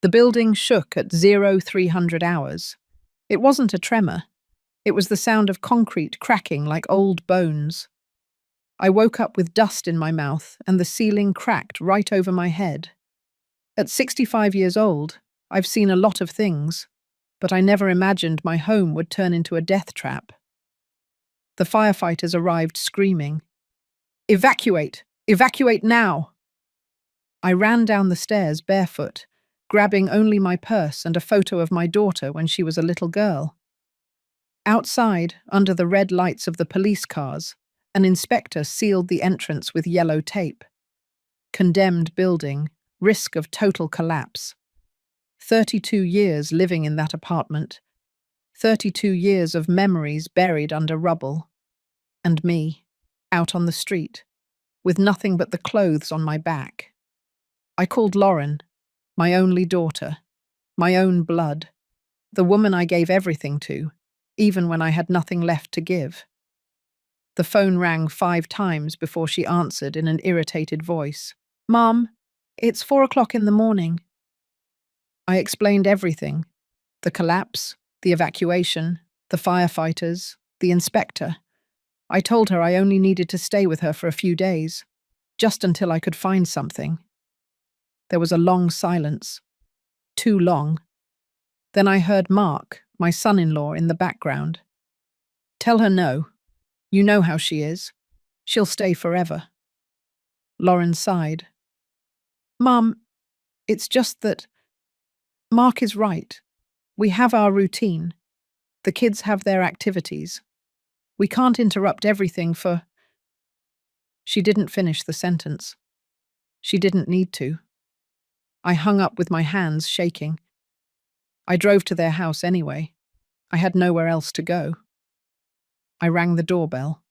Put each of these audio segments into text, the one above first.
The building shook at 0300 hours. It wasn't a tremor. It was the sound of concrete cracking like old bones. I woke up with dust in my mouth and the ceiling cracked right over my head. At 65 years old, I've seen a lot of things, but I never imagined my home would turn into a death trap. The firefighters arrived screaming, "Evacuate! Evacuate now!" I ran down the stairs barefoot, grabbing only my purse and a photo of my daughter when she was a little girl. Outside, under the red lights of the police cars, an inspector sealed the entrance with yellow tape. Condemned building, risk of total collapse. 32 years living in that apartment. 32 years of memories buried under rubble. And me, out on the street, with nothing but the clothes on my back. I called Lauren, my only daughter, my own blood, the woman I gave everything to, even when I had nothing left to give. The phone rang 5 times before she answered in an irritated voice. "Mom, it's 4 o'clock in the morning." I explained everything. The collapse, the evacuation, the firefighters, the inspector. I told her I only needed to stay with her for a few days, just until I could find something. There was a long silence. Too long. Then I heard Mark, my son-in-law, in the background. "Tell her no. You know how she is. She'll stay forever." Lauren sighed. "Mum, it's just that Mark is right. We have our routine. The kids have their activities. We can't interrupt everything for—" She didn't finish the sentence. She didn't need to. I hung up with my hands shaking. I drove to their house anyway. I had nowhere else to go. I rang the doorbell.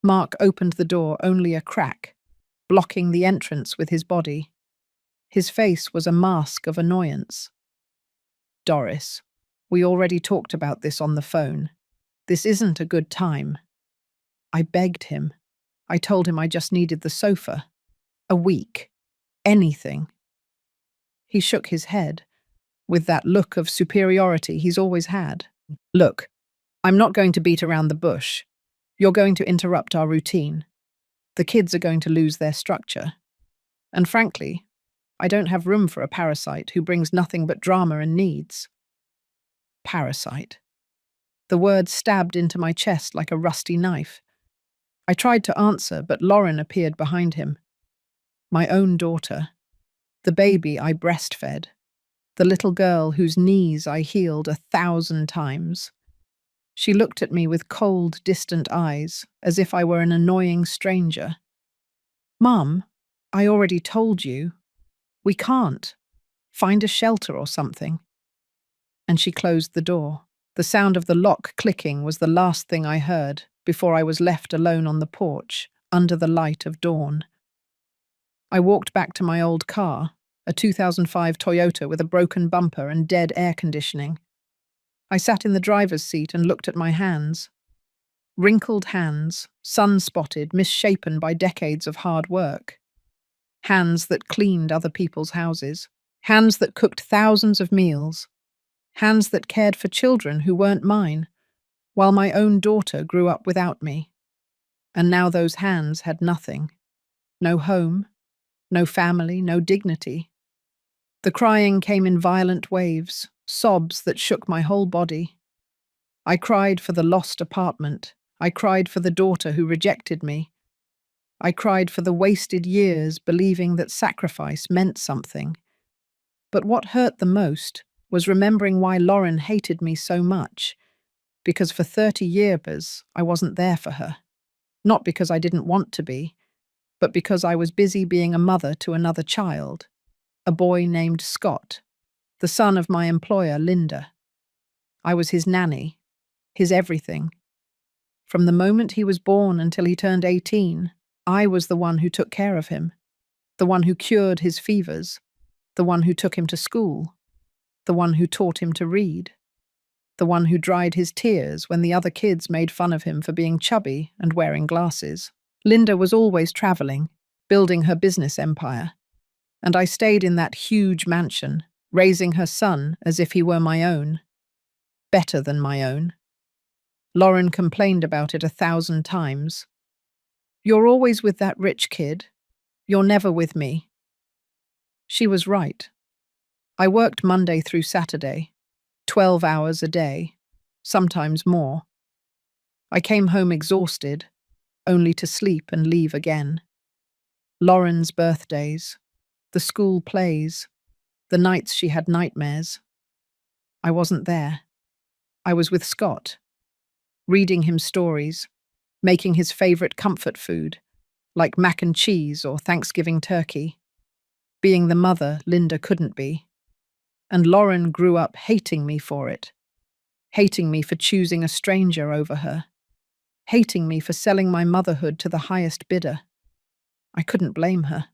Mark opened the door only a crack, blocking the entrance with his body. His face was a mask of annoyance. "Doris, we already talked about this on the phone. This isn't a good time." I begged him. I told him I just needed the sofa. A week. Anything. He shook his head, with that look of superiority he's always had. "Look, I'm not going to beat around the bush. You're going to interrupt our routine. The kids are going to lose their structure. And frankly, I don't have room for a parasite who brings nothing but drama and needs." Parasite. The word stabbed into my chest like a rusty knife. I tried to answer, but Lauren appeared behind him. My own daughter. The baby I breastfed. The little girl whose knees I healed 1,000 times. She looked at me with cold, distant eyes, as if I were an annoying stranger. "Mum, I already told you. We can't. Find a shelter or something." And she closed the door. The sound of the lock clicking was the last thing I heard before I was left alone on the porch, under the light of dawn. I walked back to my old car, a 2005 Toyota with a broken bumper and dead air conditioning. I sat in the driver's seat and looked at my hands. Wrinkled hands, sun-spotted, misshapen by decades of hard work. Hands that cleaned other people's houses. Hands that cooked thousands of meals. Hands that cared for children who weren't mine, while my own daughter grew up without me. And now those hands had nothing. No home, no family, no dignity. The crying came in violent waves, sobs that shook my whole body. I cried for the lost apartment. I cried for the daughter who rejected me. I cried for the wasted years believing that sacrifice meant something. But what hurt the most was remembering why Lauren hated me so much. Because for 30 years I wasn't there for her. Not because I didn't want to be, but because I was busy being a mother to another child. A boy named Scott, the son of my employer, Linda. I was his nanny, his everything. From the moment he was born until he turned 18, I was the one who took care of him, the one who cured his fevers, the one who took him to school, the one who taught him to read, the one who dried his tears when the other kids made fun of him for being chubby and wearing glasses. Linda was always traveling, building her business empire, and I stayed in that huge mansion, raising her son as if he were my own, better than my own. Lauren complained about it 1,000 times. "You're always with that rich kid. You're never with me." She was right. I worked Monday through Saturday, 12 hours a day, sometimes more. I came home exhausted, only to sleep and leave again. Lauren's birthdays, the school plays, the nights she had nightmares. I wasn't there. I was with Scott, reading him stories, making his favorite comfort food, like mac and cheese or Thanksgiving turkey, being the mother Linda couldn't be. And Lauren grew up hating me for it, hating me for choosing a stranger over her, hating me for selling my motherhood to the highest bidder. I couldn't blame her.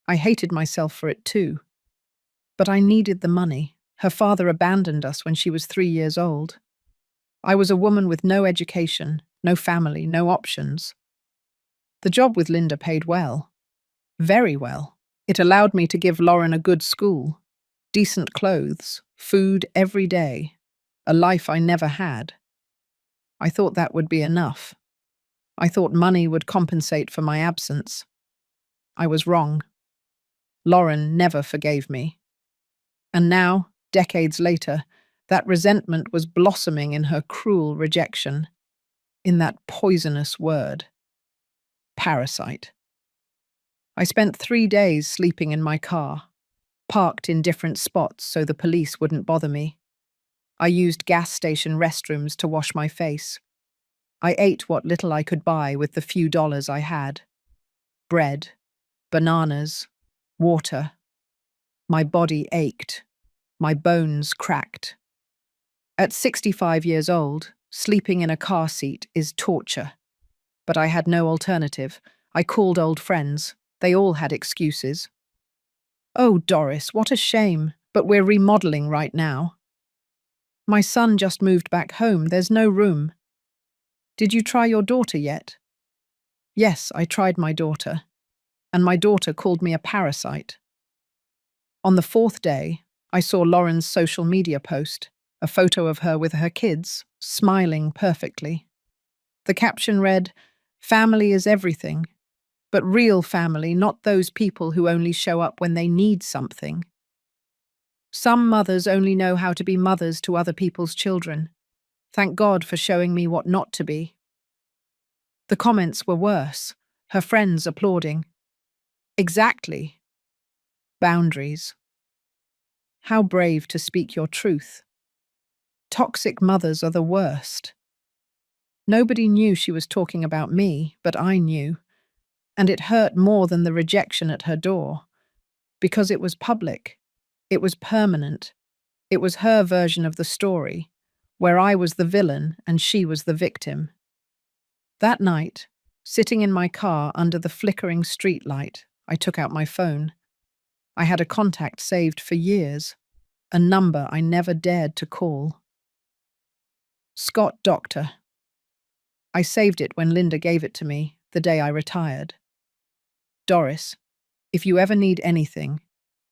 I hated myself for it too. But I needed the money. Her father abandoned us when she was 3 years old. I was a woman with no education, no family, no options. The job with Linda paid well. Very well. It allowed me to give Lauren a good school, decent clothes, food every day, a life I never had. I thought that would be enough. I thought money would compensate for my absence. I was wrong. Lauren never forgave me. And now, decades later, that resentment was blossoming in her cruel rejection, in that poisonous word. Parasite. I spent 3 days sleeping in my car, parked in different spots so the police wouldn't bother me. I used gas station restrooms to wash my face. I ate what little I could buy with the few dollars I had. Bread, bananas, water. My body ached. My bones cracked. At 65 years old, sleeping in a car seat is torture. But I had no alternative. I called old friends. They all had excuses. "Oh, Doris, what a shame, but we're remodeling right now." "My son just moved back home. There's no room." "Did you try your daughter yet?" "Yes, I tried my daughter. And my daughter called me a parasite." On the 4th day, I saw Lauren's social media post, a photo of her with her kids, smiling perfectly. The caption read, "Family is everything, but real family, not those people who only show up when they need something." Some mothers only know how to be mothers to other people's children. Thank God for showing me what not to be. The comments were worse, her friends applauding. Exactly. Boundaries. How brave to speak your truth. Toxic mothers are the worst. Nobody knew she was talking about me, but I knew. And it hurt more than the rejection at her door. Because it was public. It was permanent. It was her version of the story, where I was the villain and she was the victim. That night, sitting in my car under the flickering streetlight, I took out my phone. I had a contact saved for years, a number I never dared to call. Scott Doctor. I saved it when Linda gave it to me, the day I retired. Doris, if you ever need anything,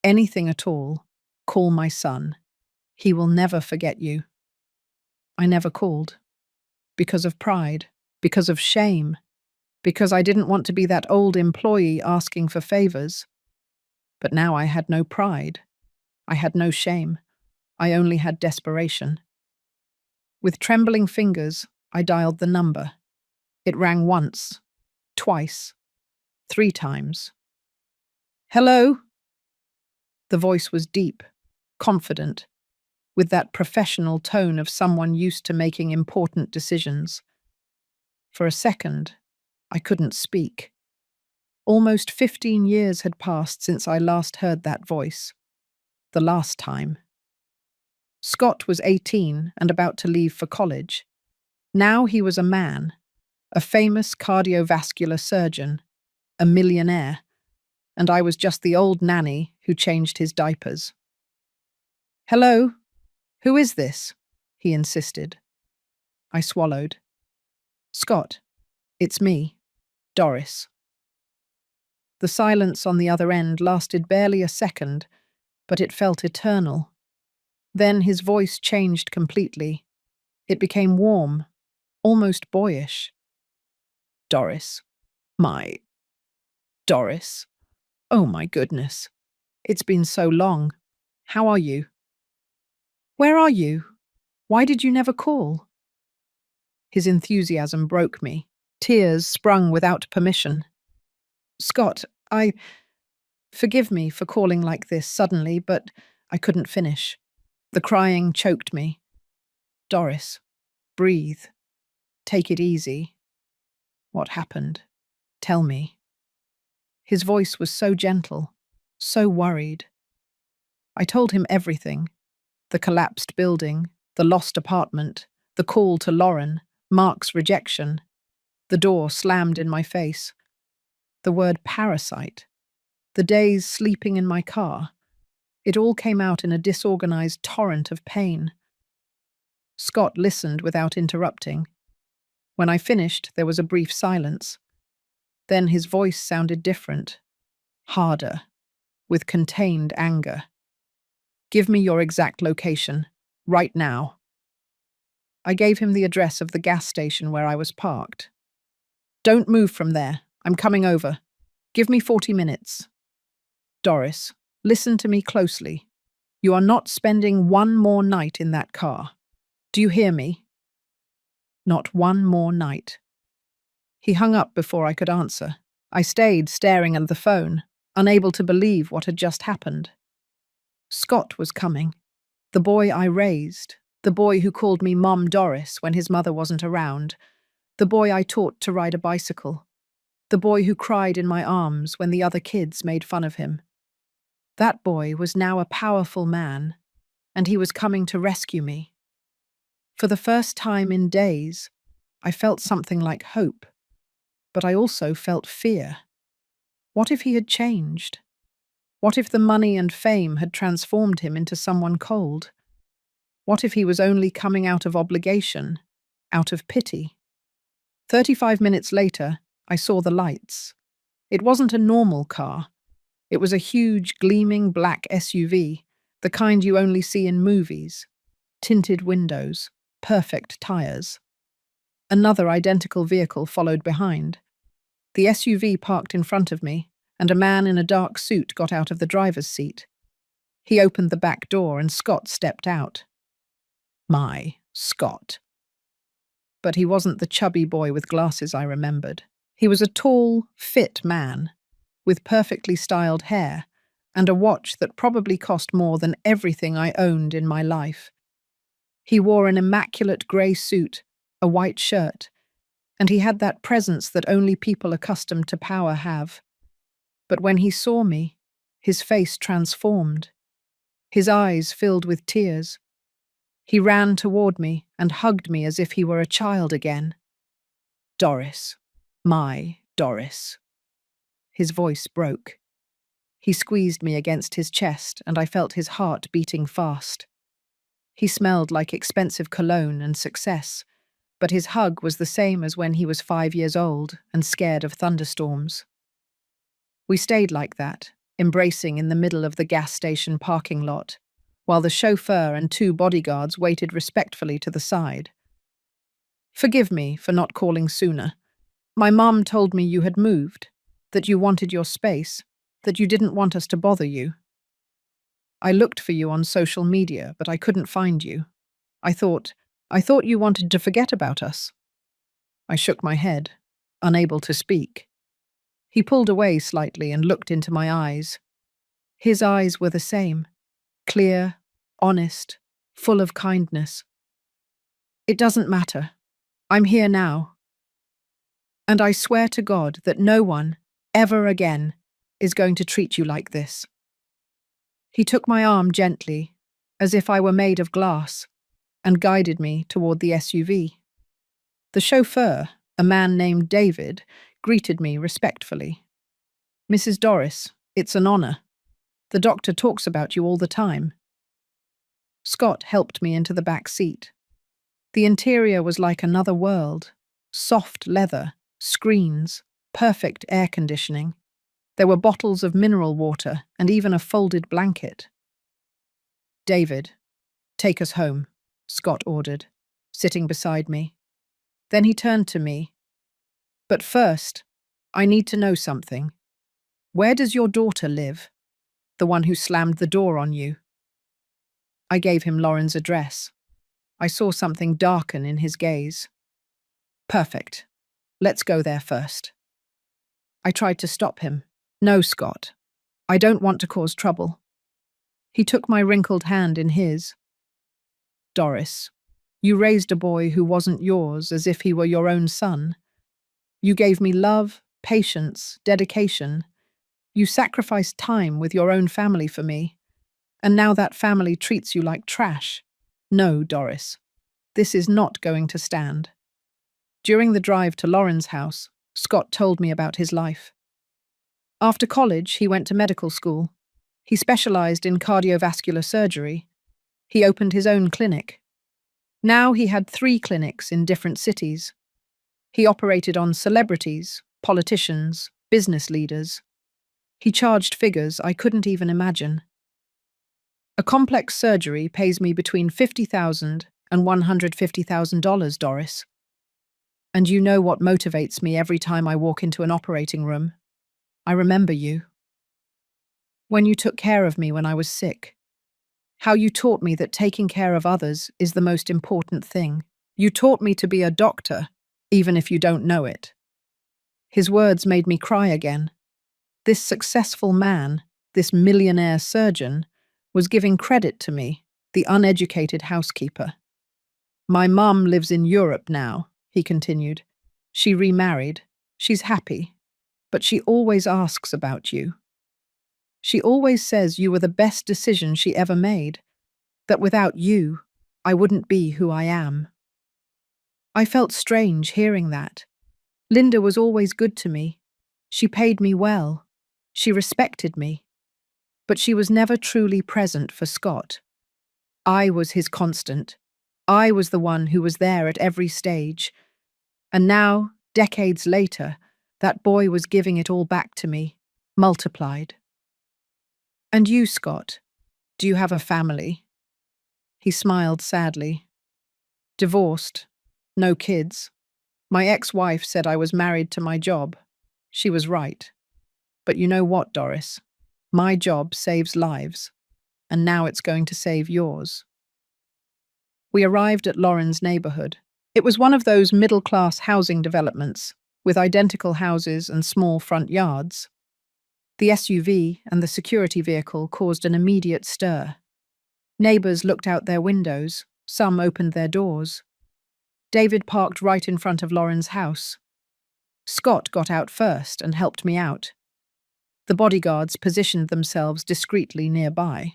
anything at all, call my son. He will never forget you. I never called. Because of pride, because of shame, because I didn't want to be that old employee asking for favors. But now I had no pride. I had no shame. I only had desperation. With trembling fingers, I dialed the number. It rang once, twice, 3 times. "Hello?" The voice was deep, confident, with that professional tone of someone used to making important decisions. For a second, I couldn't speak. Almost 15 years had passed since I last heard that voice. The last time. Scott was 18 and about to leave for college. Now he was a man, a famous cardiovascular surgeon, a millionaire, and I was just the old nanny who changed his diapers. "Hello? Who is this?" he insisted. I swallowed. "Scott, it's me, Doris." The silence on the other end lasted barely a second, but it felt eternal. Then his voice changed completely. It became warm, almost boyish. Doris. My Doris. Oh my goodness. It's been so long. How are you? Where are you? Why did you never call? His enthusiasm broke me. Tears sprung without permission. Scott, forgive me for calling like this suddenly, but I couldn't finish. The crying choked me. Doris, breathe. Take it easy. What happened? Tell me. His voice was so gentle, so worried. I told him everything. The collapsed building, the lost apartment, the call to Lauren, Mark's rejection. The door slammed in my face. The word parasite. The days sleeping in my car. It all came out in a disorganized torrent of pain. Scott listened without interrupting. When I finished, there was a brief silence. Then his voice sounded different, harder, with contained anger. Give me your exact location, right now. I gave him the address of the gas station where I was parked. Don't move from there. I'm coming over. Give me 40 minutes. Doris, listen to me closely. You are not spending one more night in that car. Do you hear me? Not one more night. He hung up before I could answer. I stayed staring at the phone, unable to believe what had just happened. Scott was coming. The boy I raised. The boy who called me Mom Doris when his mother wasn't around. The boy I taught to ride a bicycle. The boy who cried in my arms when the other kids made fun of him. That boy was now a powerful man, and he was coming to rescue me. For the first time in days, I felt something like hope, but I also felt fear. What if he had changed? What if the money and fame had transformed him into someone cold? What if he was only coming out of obligation, out of pity? 35 minutes later, I saw the lights. It wasn't a normal car. It was a huge, gleaming black SUV, the kind you only see in movies. Tinted windows, perfect tires. Another identical vehicle followed behind. The SUV parked in front of me, and a man in a dark suit got out of the driver's seat. He opened the back door and Scott stepped out. My Scott. But he wasn't the chubby boy with glasses I remembered. He was a tall, fit man, with perfectly styled hair, and a watch that probably cost more than everything I owned in my life. He wore an immaculate grey suit, a white shirt, and he had that presence that only people accustomed to power have. But when he saw me, his face transformed. His eyes filled with tears. He ran toward me and hugged me as if he were a child again. Doris, my Doris. His voice broke. He squeezed me against his chest, and I felt his heart beating fast. He smelled like expensive cologne and success, but his hug was the same as when he was 5 years old and scared of thunderstorms. We stayed like that, embracing in the middle of the gas station parking lot, while the chauffeur and 2 bodyguards waited respectfully to the side. Forgive me for not calling sooner. My mum told me you had moved, that you wanted your space, that you didn't want us to bother you. I looked for you on social media, but I couldn't find you. I thought you wanted to forget about us. I shook my head, unable to speak. He pulled away slightly and looked into my eyes. His eyes were the same, clear, honest, full of kindness. It doesn't matter. I'm here now. And I swear to God that no one, ever again, is going to treat you like this. He took my arm gently, as if I were made of glass, and guided me toward the SUV. The chauffeur, a man named David, greeted me respectfully. Mrs. Doris, it's an honor. The doctor talks about you all the time. Scott helped me into the back seat. The interior was like another world. Soft leather, screens, perfect air conditioning. There were bottles of mineral water and even a folded blanket. David, take us home, Scott ordered, sitting beside me. Then he turned to me. But first, I need to know something. Where does your daughter live? The one who slammed the door on you. I gave him Lauren's address. I saw something darken in his gaze. Perfect. Let's go there first. I tried to stop him. No, Scott. I don't want to cause trouble. He took my wrinkled hand in his. Doris, you raised a boy who wasn't yours as if he were your own son. You gave me love, patience, dedication. You sacrificed time with your own family for me. And now that family treats you like trash. No, Doris. This is not going to stand. During the drive to Lauren's house, Scott told me about his life. After college, he went to medical school. He specialized in cardiovascular surgery. He opened his own clinic. Now he had 3 clinics in different cities. He operated on celebrities, politicians, business leaders. He charged figures I couldn't even imagine. A complex surgery pays me between $50,000 and $150,000, Doris. And you know what motivates me every time I walk into an operating room. I remember you. When you took care of me when I was sick. How you taught me that taking care of others is the most important thing. You taught me to be a doctor, even if you don't know it. His words made me cry again. This successful man, this millionaire surgeon, was giving credit to me, the uneducated housekeeper. My mum lives in Europe now, he continued. She remarried. She's happy. But she always asks about you. She always says you were the best decision she ever made, that without you, I wouldn't be who I am. I felt strange hearing that. Linda was always good to me. She paid me well. She respected me. But she was never truly present for Scott. I was his constant. I was the one who was there at every stage. And now, decades later, that boy was giving it all back to me, multiplied. And you, Scott, do you have a family? He smiled sadly. Divorced. No kids. My ex-wife said I was married to my job. She was right. But you know what, Doris? My job saves lives. And now it's going to save yours. We arrived at Lauren's neighborhood. It was one of those middle-class housing developments, with identical houses and small front yards. The SUV and the security vehicle caused an immediate stir. Neighbors looked out their windows, some opened their doors. David parked right in front of Lauren's house. Scott got out first and helped me out. The bodyguards positioned themselves discreetly nearby.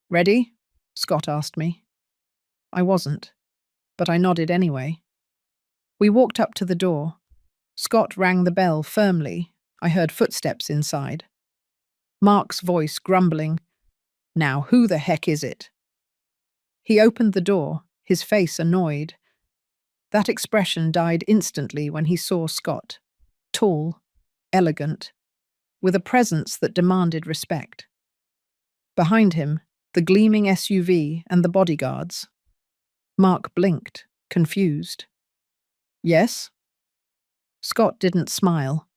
Ready? Scott asked me. I wasn't, but I nodded anyway. We walked up to the door. Scott rang the bell firmly. I heard footsteps inside. Mark's voice grumbling, "Now, who the heck is it?" He opened the door, his face annoyed. That expression died instantly when he saw Scott. Tall, elegant, with a presence that demanded respect. Behind him, the gleaming SUV and the bodyguards. Mark blinked, confused. Yes? Scott didn't smile.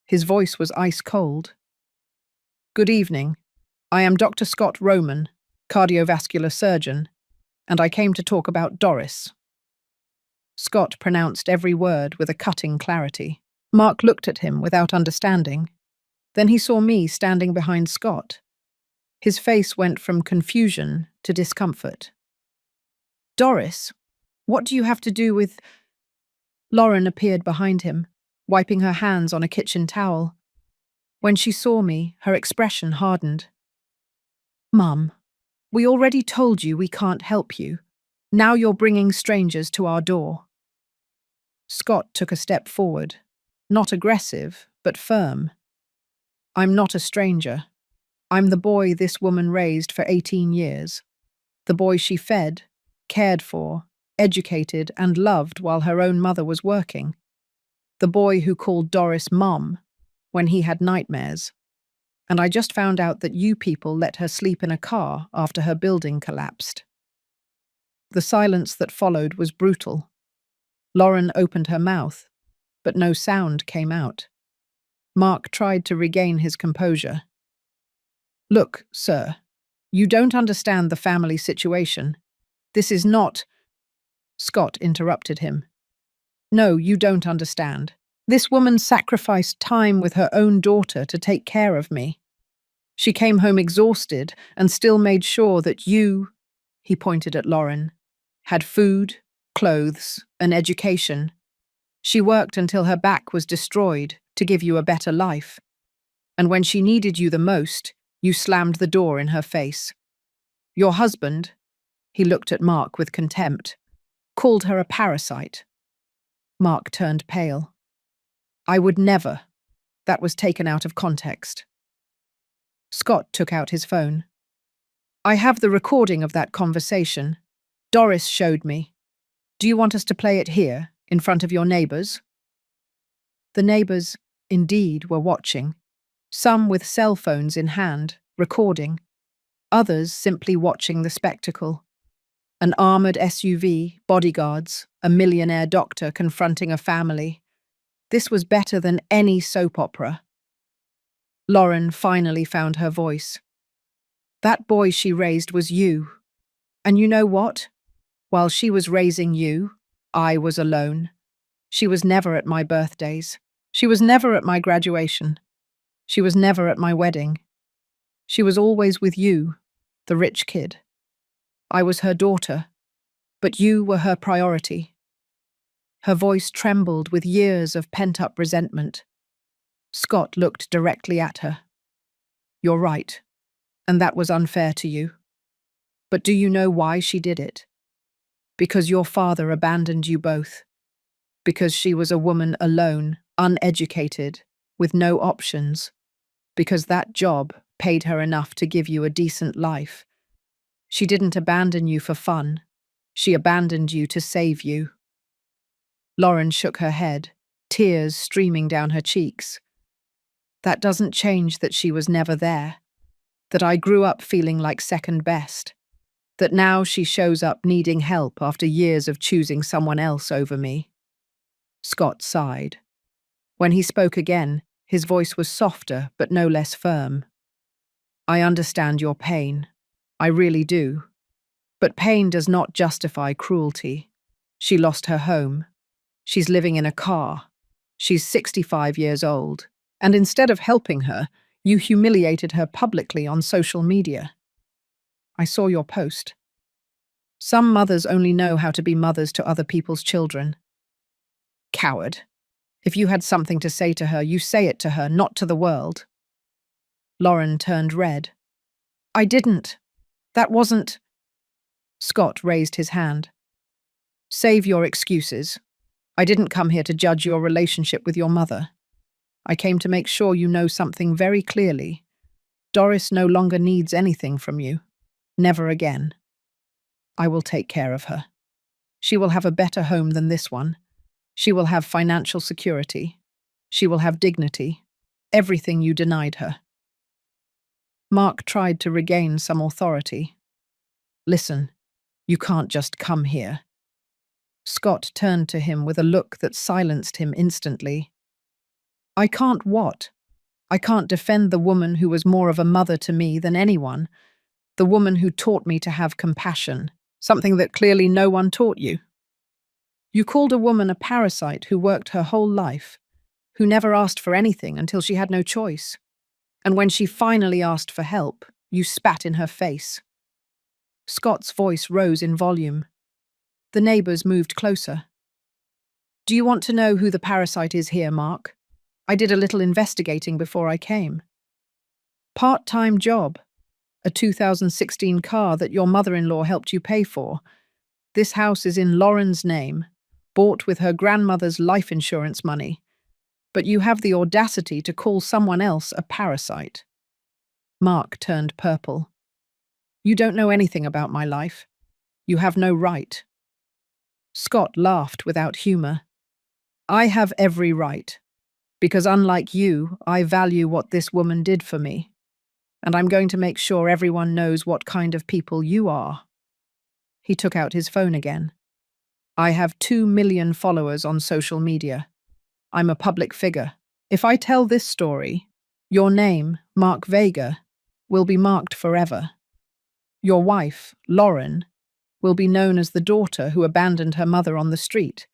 His voice was ice cold. Good evening. I am Dr. Scott Roman, cardiovascular surgeon, and I came to talk about Doris. Scott pronounced every word with a cutting clarity. Mark looked at him without understanding. Then he saw me standing behind Scott. His face went from confusion to discomfort. Doris, what do you have to do with... Lauren appeared behind him, wiping her hands on a kitchen towel. When she saw me, her expression hardened. Mum, we already told you we can't help you. Now you're bringing strangers to our door. Scott took a step forward, not aggressive, but firm. I'm not a stranger. I'm the boy this woman raised for 18 years. The boy she fed, cared for, educated and loved while her own mother was working. The boy who called Doris Mom when he had nightmares. And I just found out that you people let her sleep in a car after her building collapsed. The silence that followed was brutal. Lauren opened her mouth, but no sound came out. Mark tried to regain his composure. Look, sir, you don't understand the family situation. This is not… Scott interrupted him. No, you don't understand. This woman sacrificed time with her own daughter to take care of me. She came home exhausted and still made sure that you, he pointed at Lauren, had food, clothes, and education. She worked until her back was destroyed to give you a better life. And when she needed you the most, you slammed the door in her face. Your husband, he looked at Mark with contempt, called her a parasite. Mark turned pale. I would never. That was taken out of context. Scott took out his phone. I have the recording of that conversation. Doris showed me. Do you want us to play it here, in front of your neighbours? The neighbours, indeed, were watching, some with cell phones in hand, recording, others simply watching the spectacle. An armoured SUV, bodyguards, a millionaire doctor confronting a family. This was better than any soap opera. Lauren finally found her voice. That boy she raised was you. And you know what? While she was raising you, I was alone. She was never at my birthdays. She was never at my graduation. She was never at my wedding. She was always with you, the rich kid. I was her daughter, but you were her priority. Her voice trembled with years of pent-up resentment. Scott looked directly at her. You're right, and that was unfair to you. But do you know why she did it? Because your father abandoned you both. Because she was a woman alone, uneducated, with no options. Because that job paid her enough to give you a decent life. She didn't abandon you for fun. She abandoned you to save you. Lauren shook her head, tears streaming down her cheeks. That doesn't change that she was never there. That I grew up feeling like second best. That now she shows up needing help after years of choosing someone else over me. Scott sighed. When he spoke again, his voice was softer but no less firm. I understand your pain. I really do. But pain does not justify cruelty. She lost her home. She's living in a car. She's 65 years old. And instead of helping her, you humiliated her publicly on social media. I saw your post. Some mothers only know how to be mothers to other people's children. Coward. If you had something to say to her, you say it to her, not to the world. Lauren turned red. I didn't. That wasn't… Scott raised his hand. Save your excuses. I didn't come here to judge your relationship with your mother. I came to make sure you know something very clearly. Doris no longer needs anything from you. Never again. I will take care of her. She will have a better home than this one. She will have financial security. She will have dignity. Everything you denied her. Mark tried to regain some authority. Listen, you can't just come here. Scott turned to him with a look that silenced him instantly. I can't what? I can't defend the woman who was more of a mother to me than anyone, the woman who taught me to have compassion, something that clearly no one taught you. You called a woman a parasite who worked her whole life, who never asked for anything until she had no choice. And when she finally asked for help, you spat in her face. Scott's voice rose in volume. The neighbours moved closer. Do you want to know who the parasite is here, Mark? I did a little investigating before I came. Part-time job. A 2016 car that your mother-in-law helped you pay for. This house is in Lauren's name, bought with her grandmother's life insurance money. But you have the audacity to call someone else a parasite. Mark turned purple. You don't know anything about my life. You have no right. Scott laughed without humour. I have every right, because unlike you, I value what this woman did for me. and I'm going to make sure everyone knows what kind of people you are." He took out his phone again. "I have 2 million followers on social media. I'm a public figure. If I tell this story, your name, Mark Vega, will be marked forever. Your wife, Lauren, will be known as the daughter who abandoned her mother on the street.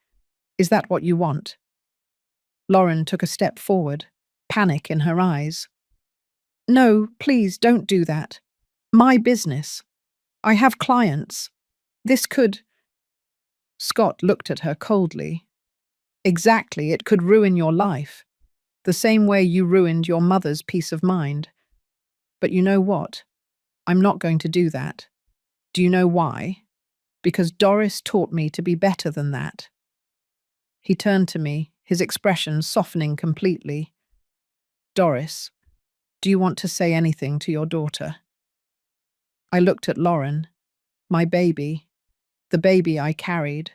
Is that what you want?" Lauren took a step forward, panic in her eyes. "No, please don't do that. My business. I have clients. This could—" Scott looked at her coldly. "Exactly, it could ruin your life, the same way you ruined your mother's peace of mind. But you know what? I'm not going to do that. Do you know why? Because Doris taught me to be better than that." He turned to me, his expression softening completely. "Doris, do you want to say anything to your daughter?" I looked at Lauren, my baby, the baby I carried,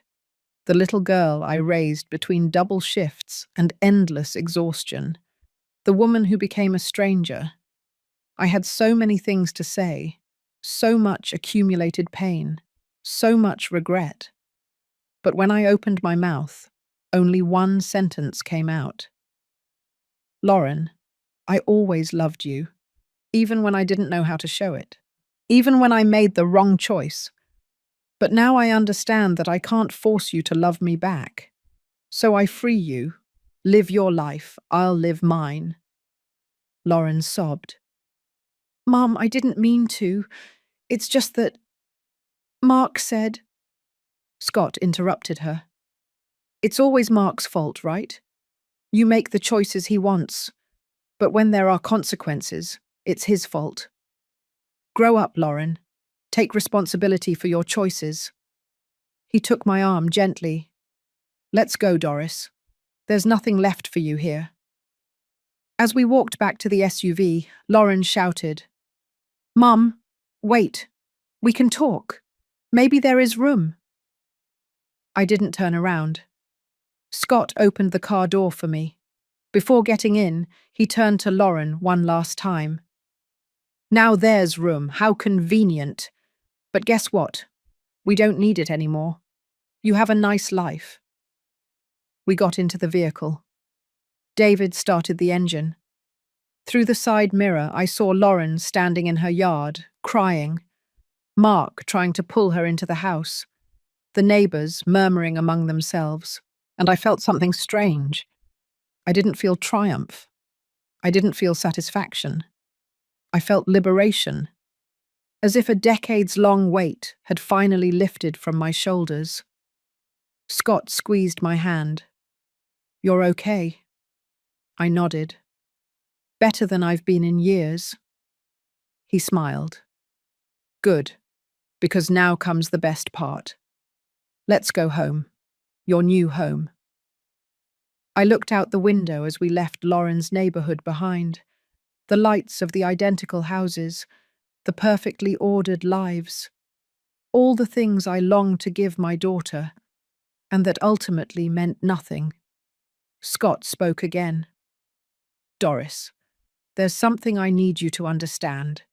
the little girl I raised between double shifts and endless exhaustion, the woman who became a stranger. I had so many things to say, so much accumulated pain, so much regret. But when I opened my mouth, only one sentence came out. "Lauren, I always loved you, even when I didn't know how to show it, even when I made the wrong choice. But now I understand that I can't force you to love me back. So I free you. Live your life, I'll live mine." Lauren sobbed. "Mom, I didn't mean to. It's just that Mark said—" Scott interrupted her. "It's always Mark's fault, right? You make the choices he wants, but when there are consequences, it's his fault. Grow up, Lauren. Take responsibility for your choices." He took my arm gently. "Let's go, Doris. There's nothing left for you here." As we walked back to the SUV, Lauren shouted, "Mum, wait. We can talk. Maybe there is room." I didn't turn around. Scott opened the car door for me. Before getting in, he turned to Lauren one last time. "Now there's room. How convenient. But guess what? We don't need it anymore. You have a nice life." We got into the vehicle. David started the engine. Through the side mirror, I saw Lauren standing in her yard, crying. Mark trying to pull her into the house. The neighbors murmuring among themselves. And I felt something strange. I didn't feel triumph. I didn't feel satisfaction. I felt liberation. As if a decades-long weight had finally lifted from my shoulders. Scott squeezed my hand. "You're okay?" I nodded. "Better than I've been in years." He smiled. "Good, because now comes the best part. Let's go home. Your new home." I looked out the window as we left Lauren's neighborhood behind. The lights of the identical houses, the perfectly ordered lives. All the things I longed to give my daughter, and that ultimately meant nothing. Scott spoke again. "Doris, there's something I need you to understand.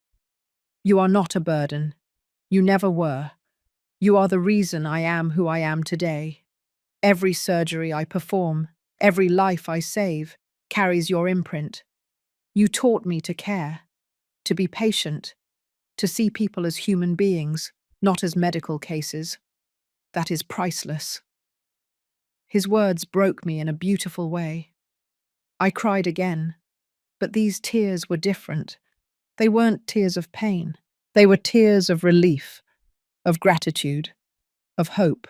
You are not a burden. You never were. You are the reason I am who I am today. Every surgery I perform, every life I save, carries your imprint. You taught me to care, to be patient, to see people as human beings, not as medical cases. That is priceless." His words broke me in a beautiful way. I cried again, but these tears were different. They weren't tears of pain. They were tears of relief, of gratitude, of hope.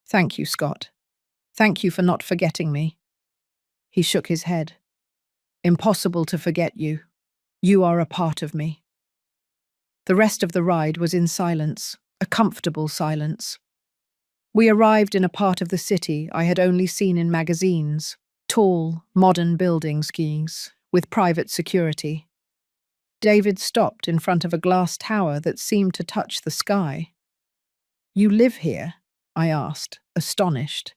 "Thank you, Scott. Thank you for not forgetting me." He shook his head. "Impossible to forget you. You are a part of me." The rest of the ride was in silence, a comfortable silence. We arrived in a part of the city I had only seen in magazines, tall, modern buildings, with private security. David stopped in front of a glass tower that seemed to touch the sky. "You live here?" I asked, astonished.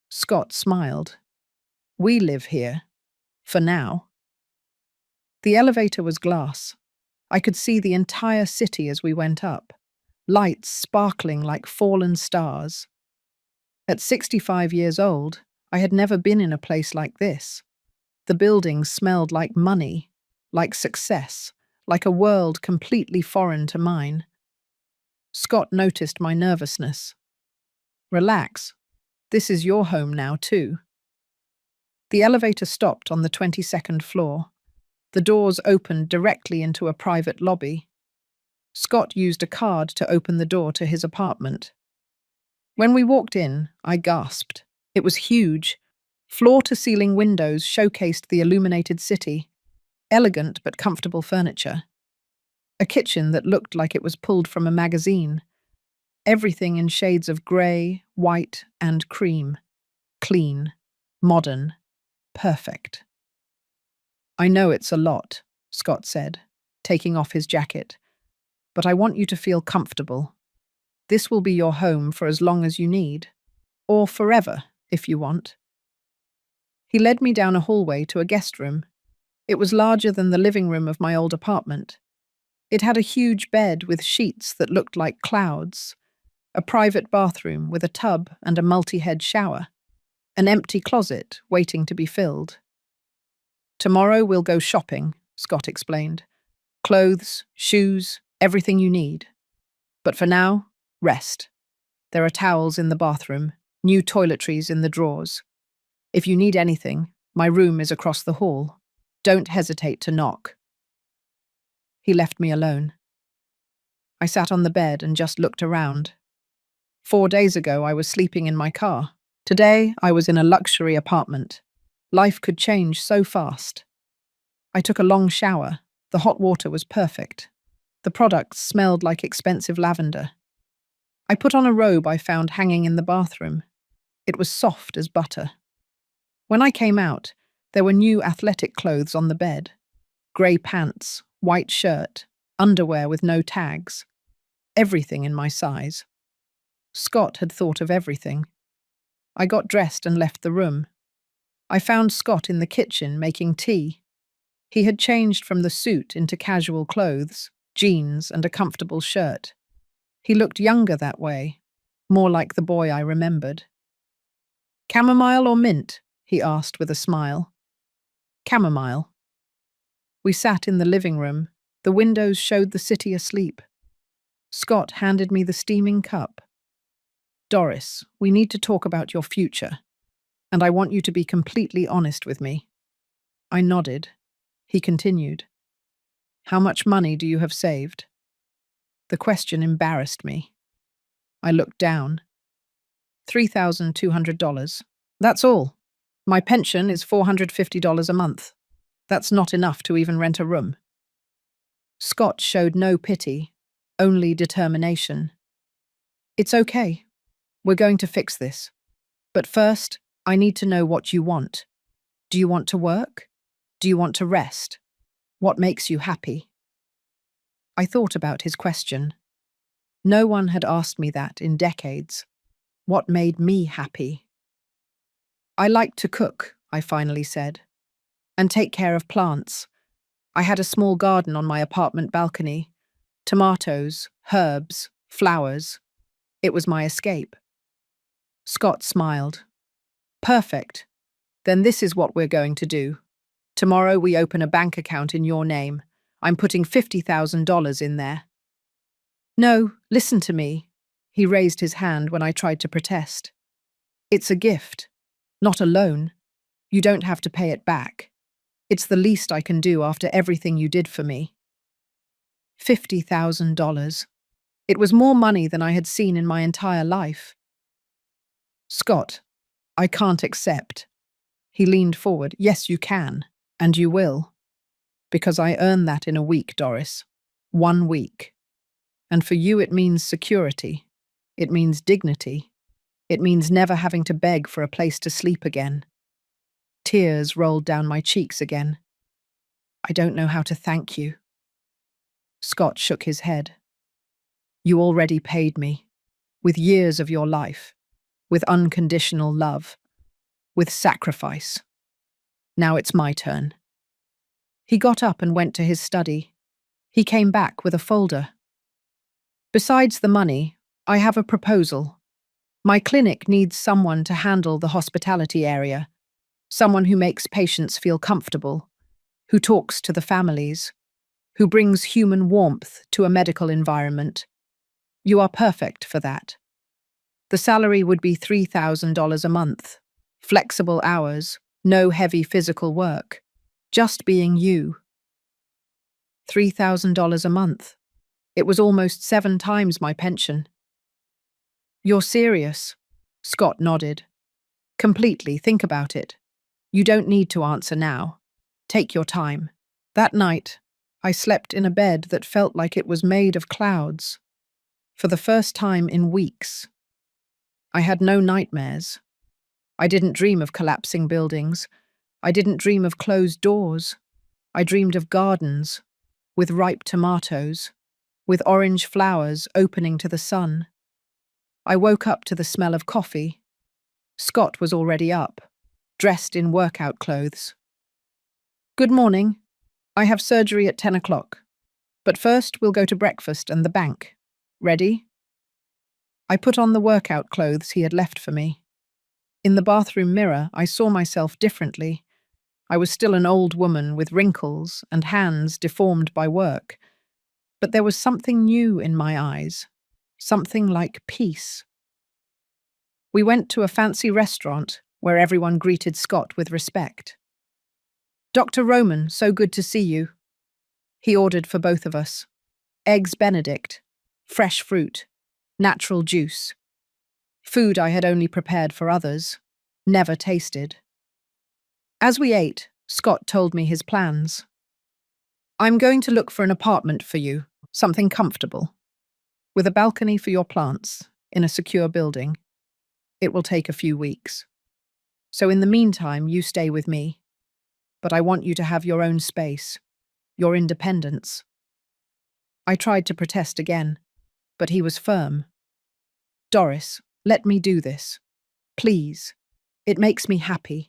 Scott smiled. "We live here. For now." The elevator was glass. I could see the entire city as we went up, lights sparkling like fallen stars. At 65 years old, I had never been in a place like this. The buildings smelled like money, like success, like a world completely foreign to mine. Scott noticed my nervousness. Relax. This is your home now, too. The elevator stopped on the 22nd floor. The doors opened directly into a private lobby. Scott used a card to open the door to his apartment. When we walked in, I gasped. It was huge. Floor-to-ceiling windows showcased the illuminated city. Elegant but comfortable furniture. A kitchen that looked like it was pulled from a magazine. Everything in shades of grey, white, and cream. Clean, modern, perfect. I know it's a lot, Scott said, taking off his jacket, but I want you to feel comfortable. This will be your home for as long as you need, or forever, if you want. He led me down a hallway to a guest room. It was larger than the living room of my old apartment. It had a huge bed with sheets that looked like clouds, a private bathroom with a tub and a multi-head shower, an empty closet waiting to be filled. Tomorrow we'll go shopping, Scott explained. Clothes, shoes, everything you need. But for now, rest. There are towels in the bathroom, new toiletries in the drawers. If you need anything, my room is across the hall. Don't hesitate to knock. He left me alone. I sat on the bed and just looked around. 4 days ago, I was sleeping in my car. Today, I was in a luxury apartment. Life could change so fast. I took a long shower. The hot water was perfect. The products smelled like expensive lavender. I put on a robe I found hanging in the bathroom. It was soft as butter. When I came out, there were new athletic clothes on the bed. Grey pants, white shirt, underwear with no tags. Everything in my size. Scott had thought of everything. I got dressed and left the room. I found Scott in the kitchen making tea. He had changed from the suit into casual clothes, jeans and a comfortable shirt. He looked younger that way, more like the boy I remembered. Chamomile or mint? He asked with a smile. Chamomile. We sat in the living room. The windows showed the city asleep. Scott handed me the steaming cup. Doris, we need to talk about your future, and I want you to be completely honest with me. I nodded. He continued. How much money do you have saved? The question embarrassed me. I looked down. $3,200. That's all. My pension is $450 a month. That's not enough to even rent a room. Scott showed no pity, only determination. It's okay. We're going to fix this. But first, I need to know what you want. Do you want to work? Do you want to rest? What makes you happy? I thought about his question. No one had asked me that in decades. What made me happy? I like to cook, I finally said, and take care of plants. I had a small garden on my apartment balcony. Tomatoes, herbs, flowers. It was my escape. Scott smiled. Perfect. Then this is what we're going to do. Tomorrow we open a bank account in your name. I'm putting $50,000 in there. No, listen to me. He raised his hand when I tried to protest. It's a gift, not a loan. You don't have to pay it back. It's the least I can do after everything you did for me. $50,000. It was more money than I had seen in my entire life. Scott, I can't accept. He leaned forward. Yes, you can, and you will. Because I earned that in a week, Doris. 1 week. And for you it means security. It means dignity. It means never having to beg for a place to sleep again. Tears rolled down my cheeks again. I don't know how to thank you. Scott shook his head. You already paid me, with years of your life, with unconditional love, with sacrifice. Now it's my turn. He got up and went to his study. He came back with a folder. Besides the money, I have a proposal. My clinic needs someone to handle the hospitality area, someone who makes patients feel comfortable, who talks to the families, who brings human warmth to a medical environment. You are perfect for that. The salary would be $3,000 a month, flexible hours, no heavy physical work, just being you. $3,000 a month. It was almost 7 times my pension. You're serious? Scott nodded. Completely, think about it. You don't need to answer now. Take your time. That night, I slept in a bed that felt like it was made of clouds. For the first time in weeks. I had no nightmares. I didn't dream of collapsing buildings. I didn't dream of closed doors. I dreamed of gardens, with ripe tomatoes, with orange flowers opening to the sun. I woke up to the smell of coffee. Scott was already up, dressed in workout clothes. Good morning. I have surgery at 10 o'clock. But first we'll go to breakfast and the bank. Ready? I put on the workout clothes he had left for me. In the bathroom mirror, I saw myself differently. I was still an old woman with wrinkles and hands deformed by work. But there was something new in my eyes, something like peace. We went to a fancy restaurant where everyone greeted Scott with respect. Dr. Roman, so good to see you. He ordered for both of us. Eggs Benedict, fresh fruit, natural juice. Food I had only prepared for others, never tasted. As we ate, Scott told me his plans. I'm going to look for an apartment for you, something comfortable, with a balcony for your plants, in a secure building. It will take a few weeks. So in the meantime, you stay with me. But I want you to have your own space, your independence. I tried to protest again, but he was firm. Doris, let me do this. Please. It makes me happy.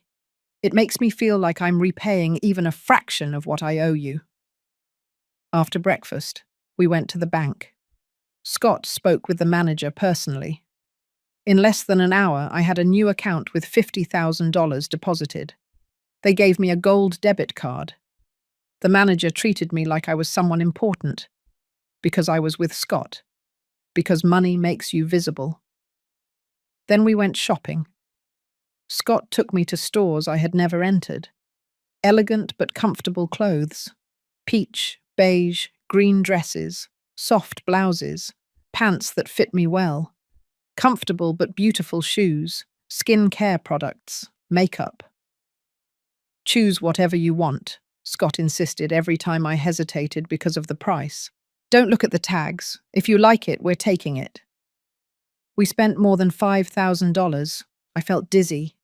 It makes me feel like I'm repaying even a fraction of what I owe you. After breakfast, we went to the bank. Scott spoke with the manager personally. In less than an hour, I had a new account with $50,000 deposited. They gave me a gold debit card. The manager treated me like I was someone important, because I was with Scott, because money makes you visible. Then we went shopping. Scott took me to stores I had never entered. Elegant but comfortable clothes. Peach, beige, green dresses, soft blouses, pants that fit me well. Comfortable but beautiful shoes, skin care products, makeup. Choose whatever you want, Scott insisted every time I hesitated because of the price. Don't look at the tags. If you like it, we're taking it. We spent more than $5,000. I felt dizzy,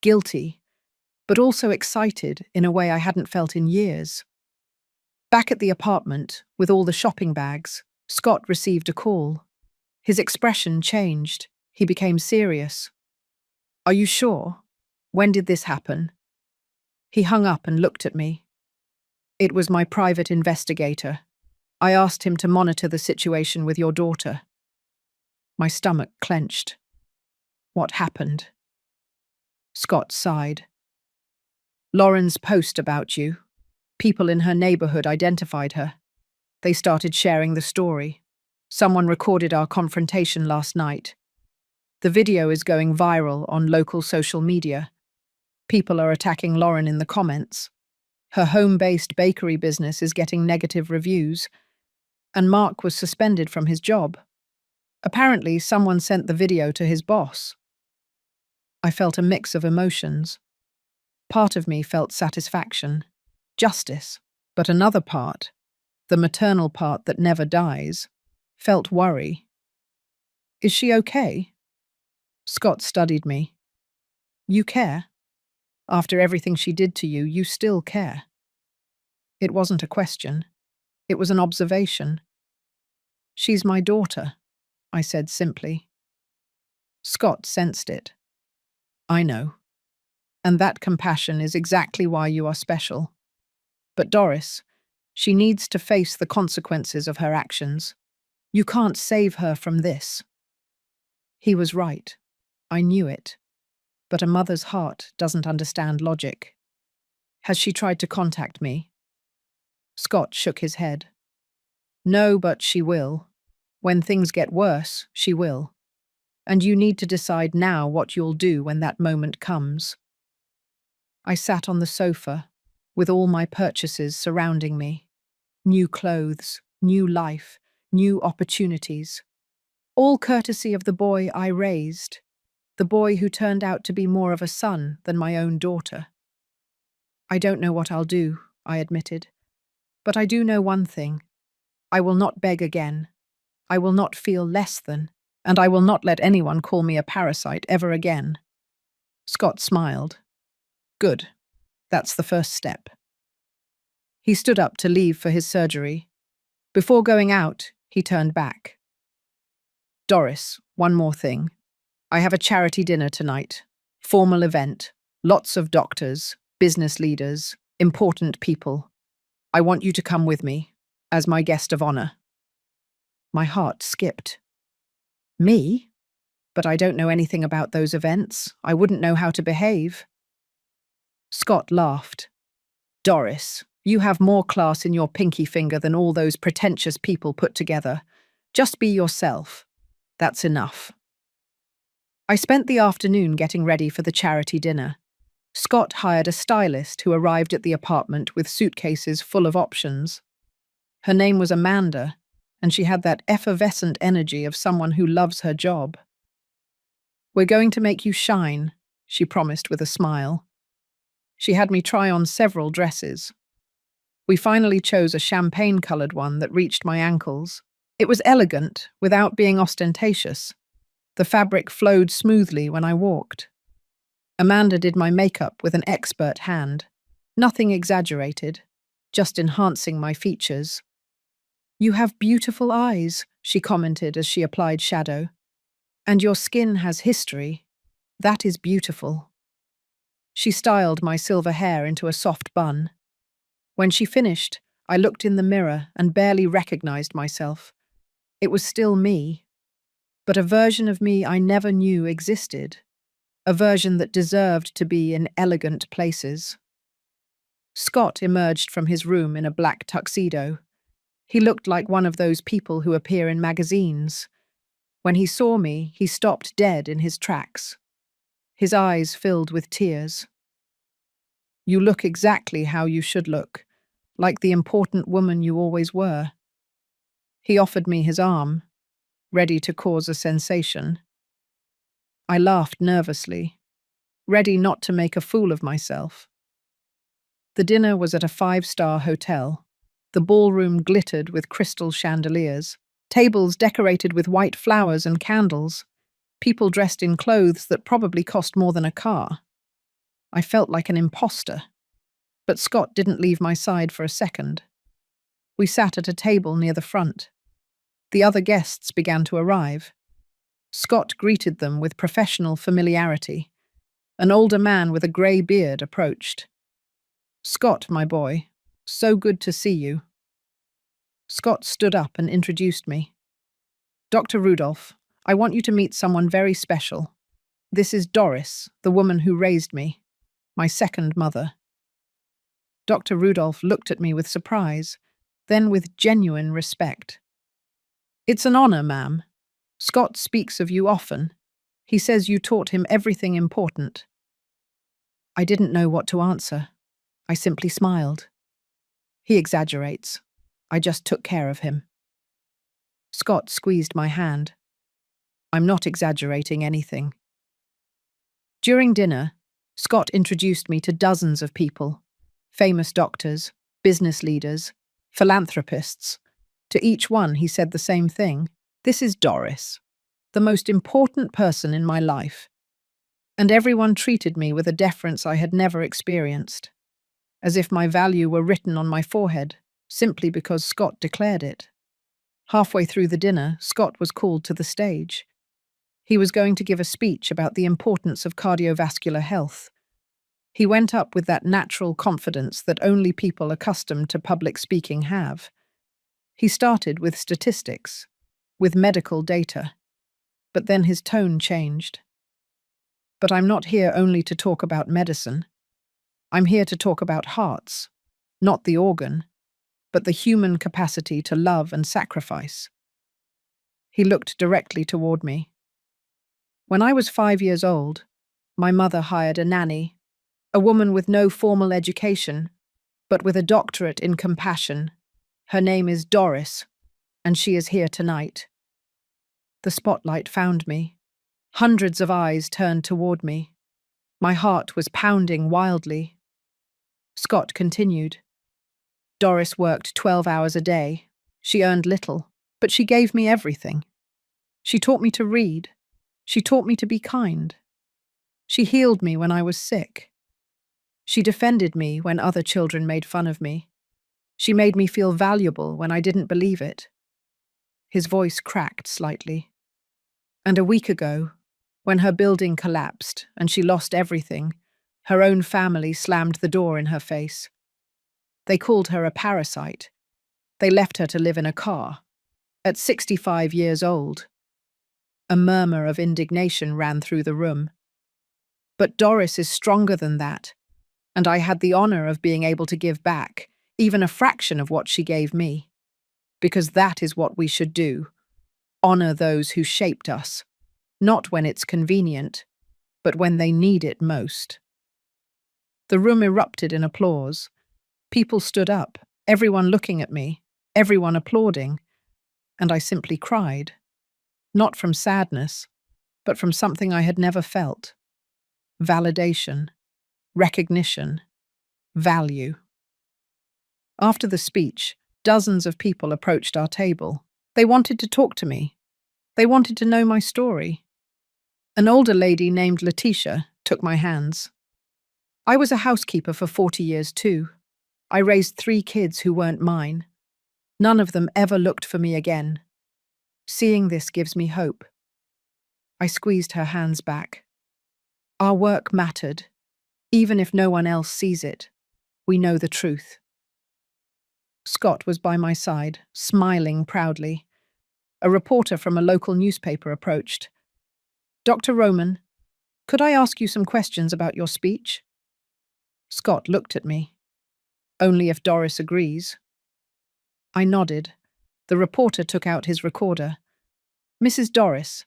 guilty, but also excited in a way I hadn't felt in years. Back at the apartment, with all the shopping bags, Scott received a call. His expression changed. He became serious. Are you sure? When did this happen? He hung up and looked at me. It was my private investigator. I asked him to monitor the situation with your daughter. My stomach clenched. What happened? Scott sighed. Lauren's post about you. People in her neighborhood identified her. They started sharing the story. Someone recorded our confrontation last night. The video is going viral on local social media. People are attacking Lauren in the comments. Her home-based bakery business is getting negative reviews, and Mark was suspended from his job. Apparently, someone sent the video to his boss. I felt a mix of emotions. Part of me felt satisfaction, justice, but another part, the maternal part that never dies, felt worry. Is she okay? Scott studied me. You care? After everything she did to you, you still care. It wasn't a question. It was an observation. She's my daughter, I said simply. Scott sensed it. I know. And that compassion is exactly why you are special. But Doris, she needs to face the consequences of her actions. You can't save her from this. He was right. I knew it. But a mother's heart doesn't understand logic. Has she tried to contact me? Scott shook his head. No, but she will. When things get worse, she will. And you need to decide now what you'll do when that moment comes. I sat on the sofa, with all my purchases surrounding me. New clothes, new life, new opportunities. All courtesy of the boy I raised, the boy who turned out to be more of a son than my own daughter. I don't know what I'll do, I admitted. But I do know one thing. I will not beg again. I will not feel less than, and I will not let anyone call me a parasite ever again. Scott smiled. Good. That's the first step. He stood up to leave for his surgery. Before going out, he turned back. Doris, one more thing. I have a charity dinner tonight. Formal event. Lots of doctors, business leaders, important people. I want you to come with me, as my guest of honor. My heart skipped. Me? But I don't know anything about those events. I wouldn't know how to behave. Scott laughed. Doris, you have more class in your pinky finger than all those pretentious people put together. Just be yourself. That's enough. I spent the afternoon getting ready for the charity dinner. Scott hired a stylist who arrived at the apartment with suitcases full of options. Her name was Amanda, and she had that effervescent energy of someone who loves her job. We're going to make you shine, she promised with a smile. She had me try on several dresses. We finally chose a champagne-colored one that reached my ankles. It was elegant, without being ostentatious. The fabric flowed smoothly when I walked. Amanda did my makeup with an expert hand. Nothing exaggerated, just enhancing my features. You have beautiful eyes, she commented as she applied shadow. And your skin has history. That is beautiful. She styled my silver hair into a soft bun. When she finished, I looked in the mirror and barely recognized myself. It was still me, but a version of me I never knew existed, a version that deserved to be in elegant places. Scott emerged from his room in a black tuxedo. He looked like one of those people who appear in magazines. When he saw me, he stopped dead in his tracks. His eyes filled with tears. You look exactly how you should look, like the important woman you always were. He offered me his arm, ready to cause a sensation. I laughed nervously, ready not to make a fool of myself. The dinner was at a 5-star hotel. The ballroom glittered with crystal chandeliers, tables decorated with white flowers and candles, people dressed in clothes that probably cost more than a car. I felt like an imposter, but Scott didn't leave my side for a second. We sat at a table near the front. The other guests began to arrive. Scott greeted them with professional familiarity. An older man with a grey beard approached. Scott, my boy, so good to see you. Scott stood up and introduced me. Dr. Rudolph, I want you to meet someone very special. This is Doris, the woman who raised me, my second mother. Dr. Rudolph looked at me with surprise, then with genuine respect. It's an honor, ma'am. Scott speaks of you often. He says you taught him everything important. I didn't know what to answer. I simply smiled. He exaggerates. I just took care of him. Scott squeezed my hand. I'm not exaggerating anything. During dinner, Scott introduced me to dozens of people, famous doctors, business leaders, philanthropists. To each one, he said the same thing. This is Doris, the most important person in my life. And everyone treated me with a deference I had never experienced, as if my value were written on my forehead, simply because Scott declared it. Halfway through the dinner, Scott was called to the stage. He was going to give a speech about the importance of cardiovascular health. He went up with that natural confidence that only people accustomed to public speaking have. He started with statistics, with medical data, but then his tone changed. But I'm not here only to talk about medicine. I'm here to talk about hearts, not the organ, but the human capacity to love and sacrifice. He looked directly toward me. When I was 5 years old, my mother hired a nanny, a woman with no formal education, but with a doctorate in compassion. Her name is Doris, and she is here tonight. The spotlight found me. Hundreds of eyes turned toward me. My heart was pounding wildly. Scott continued. Doris worked 12 hours a day. She earned little, but she gave me everything. She taught me to read. She taught me to be kind. She healed me when I was sick. She defended me when other children made fun of me. She made me feel valuable when I didn't believe it. His voice cracked slightly. And a week ago, when her building collapsed and she lost everything, her own family slammed the door in her face. They called her a parasite. They left her to live in a car. At 65 years old. A murmur of indignation ran through the room. But Doris is stronger than that, and I had the honor of being able to give back, even a fraction of what she gave me. Because that is what we should do. Honor those who shaped us, not when it's convenient, but when they need it most. The room erupted in applause. People stood up, everyone looking at me, everyone applauding, and I simply cried. Not from sadness, but from something I had never felt. Validation, recognition, value. After the speech, dozens of people approached our table. They wanted to talk to me. They wanted to know my story. An older lady named Letitia took my hands. I was a housekeeper for 40 years too. I raised 3 kids who weren't mine. None of them ever looked for me again. Seeing this gives me hope. I squeezed her hands back. Our work mattered. Even if no one else sees it, we know the truth. Scott was by my side, smiling proudly. A reporter from a local newspaper approached. Dr. Roman, could I ask you some questions about your speech? Scott looked at me. Only if Doris agrees. I nodded. The reporter took out his recorder. Mrs. Doris,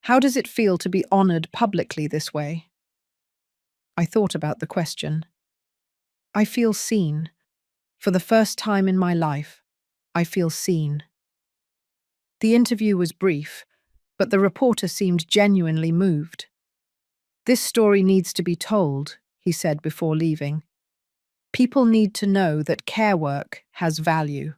how does it feel to be honored publicly this way? I thought about the question. I feel seen. For the first time in my life, I feel seen. The interview was brief, but the reporter seemed genuinely moved. This story needs to be told, he said before leaving. People need to know that care work has value.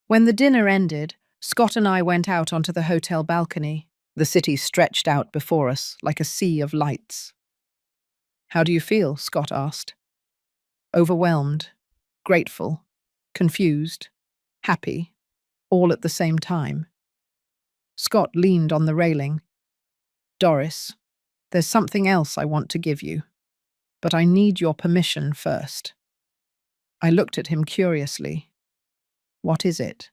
When the dinner ended, Scott and I went out onto the hotel balcony. The city stretched out before us like a sea of lights. How do you feel? Scott asked. Overwhelmed, grateful, confused, happy, all at the same time. Scott leaned on the railing. Doris, there's something else I want to give you, but I need your permission first. I looked at him curiously. What is it?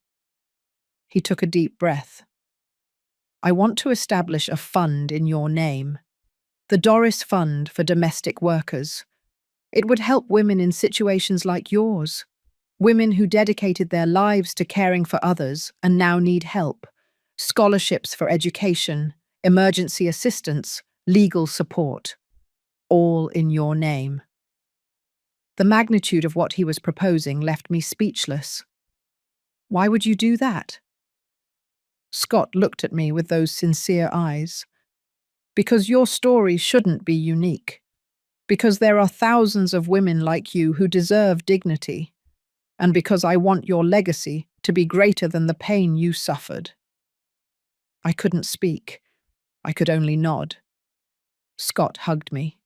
He took a deep breath. I want to establish a fund in your name, the Doris Fund for Domestic Workers. It would help women in situations like yours, women who dedicated their lives to caring for others and now need help, scholarships for education, emergency assistance, legal support, all in your name. The magnitude of what he was proposing left me speechless. Why would you do that? Scott looked at me with those sincere eyes. Because your story shouldn't be unique. Because there are thousands of women like you who deserve dignity. And because I want your legacy to be greater than the pain you suffered. I couldn't speak. I could only nod. Scott hugged me.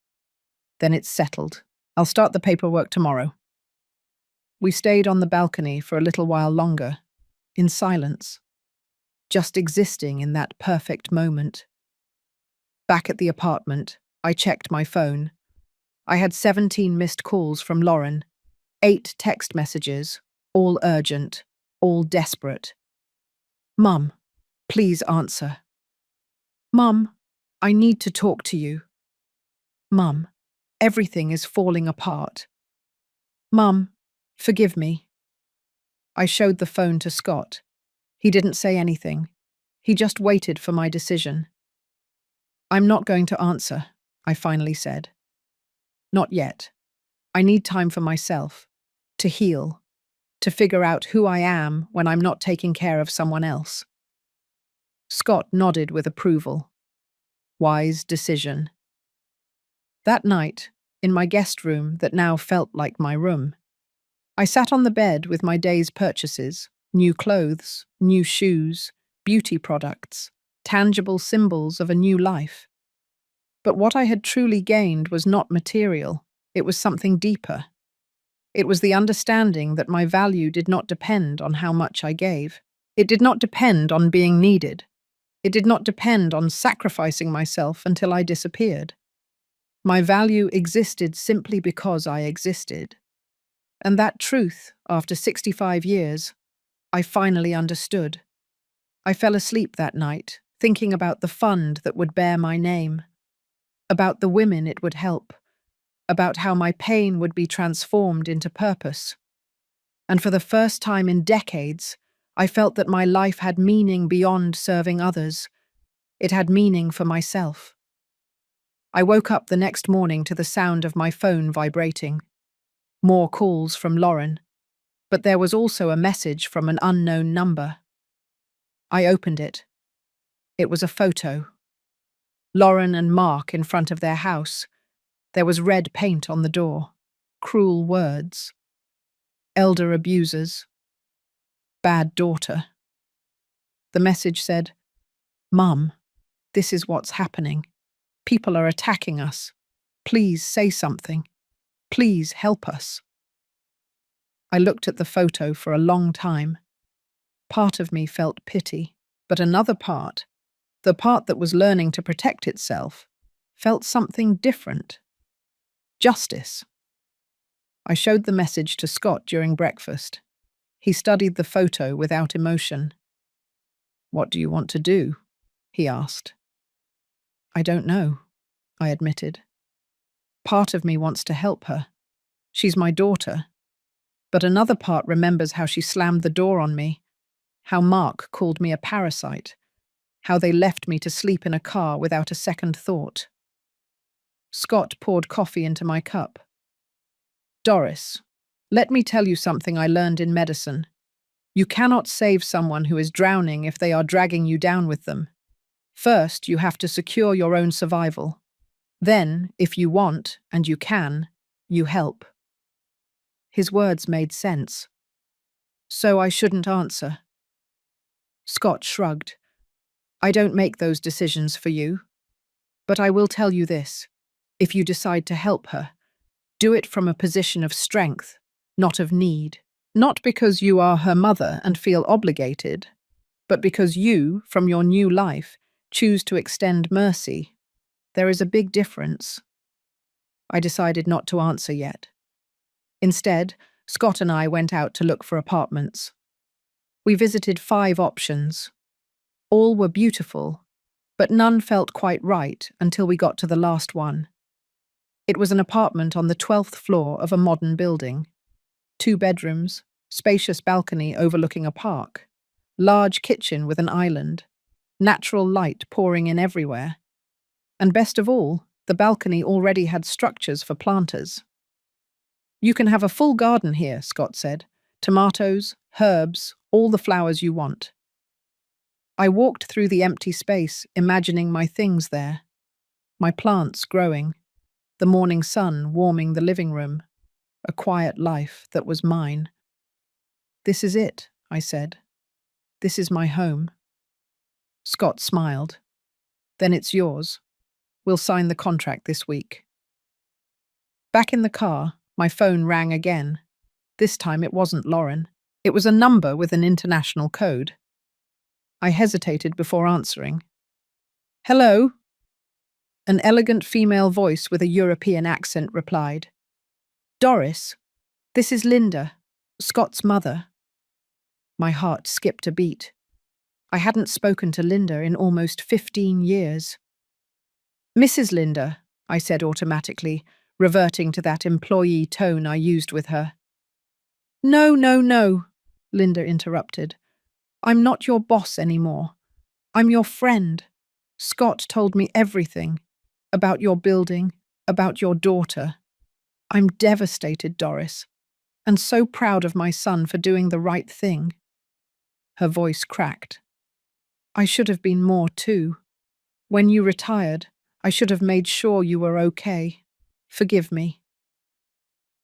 Then it's settled. I'll start the paperwork tomorrow. We stayed on the balcony for a little while longer, in silence, just existing in that perfect moment. Back at the apartment, I checked my phone. I had 17 missed calls from Lauren, 8 text messages, all urgent, all desperate. Mum, please answer. Mum, I need to talk to you. Mum, everything is falling apart. Mum, forgive me. I showed the phone to Scott. He didn't say anything. He just waited for my decision. I'm not going to answer, I finally said. Not yet. I need time for myself, to heal, to figure out who I am when I'm not taking care of someone else. Scott nodded with approval. Wise decision. That night, in my guest room that now felt like my room, I sat on the bed with my day's purchases, new clothes, new shoes, beauty products, tangible symbols of a new life. But what I had truly gained was not material, it was something deeper. It was the understanding that my value did not depend on how much I gave. It did not depend on being needed. It did not depend on sacrificing myself until I disappeared. My value existed simply because I existed. And that truth, after 65 years, I finally understood. I fell asleep that night, thinking about the fund that would bear my name, about the women it would help, about how my pain would be transformed into purpose. And for the first time in decades, I felt that my life had meaning beyond serving others. It had meaning for myself. I woke up the next morning to the sound of my phone vibrating. More calls from Lauren, but there was also a message from an unknown number. I opened it. It was a photo. Lauren and Mark in front of their house. There was red paint on the door. Cruel words. Elder abusers. Bad daughter. The message said, Mum, this is what's happening. People are attacking us. Please say something. Please help us. I looked at the photo for a long time. Part of me felt pity, but another part, the part that was learning to protect itself, felt something different. Justice. I showed the message to Scott during breakfast. He studied the photo without emotion. What do you want to do? He asked. I don't know, I admitted. Part of me wants to help her. She's my daughter. But another part remembers how she slammed the door on me, how Mark called me a parasite, how they left me to sleep in a car without a second thought. Scott poured coffee into my cup. Doris, let me tell you something I learned in medicine. You cannot save someone who is drowning if they are dragging you down with them. First, you have to secure your own survival. Then, if you want, and you can, you help. His words made sense. So I shouldn't answer. Scott shrugged. I don't make those decisions for you. But I will tell you this. If you decide to help her, do it from a position of strength, not of need. Not because you are her mother and feel obligated, but because you, from your new life, choose to extend mercy. There is a big difference. I decided not to answer yet. Instead, Scott and I went out to look for apartments. We visited 5 options. All were beautiful, but none felt quite right until we got to the last one. It was an apartment on the 12th floor of a modern building. 2 bedrooms, spacious balcony overlooking a park, large kitchen with an island, natural light pouring in everywhere. And best of all, the balcony already had structures for planters. You can have a full garden here, Scott said. Tomatoes, herbs, all the flowers you want. I walked through the empty space, imagining my things there. My plants growing, the morning sun warming the living room, a quiet life that was mine. This is it, I said. This is my home. Scott smiled. Then it's yours. We'll sign the contract this week. Back in the car, my phone rang again. This time it wasn't Lauren. It was a number with an international code. I hesitated before answering. Hello? An elegant female voice with a European accent replied, "Doris, this is Linda, Scott's mother." My heart skipped a beat. I hadn't spoken to Linda in almost 15 years. "Mrs. Linda," I said automatically, reverting to that employee tone I used with her. "No, no, no," Linda interrupted. "I'm not your boss anymore. I'm your friend. Scott told me everything. About your building, about your daughter. I'm devastated, Doris, and so proud of my son for doing the right thing." Her voice cracked. "I should have been more too. When you retired, I should have made sure you were okay. Forgive me."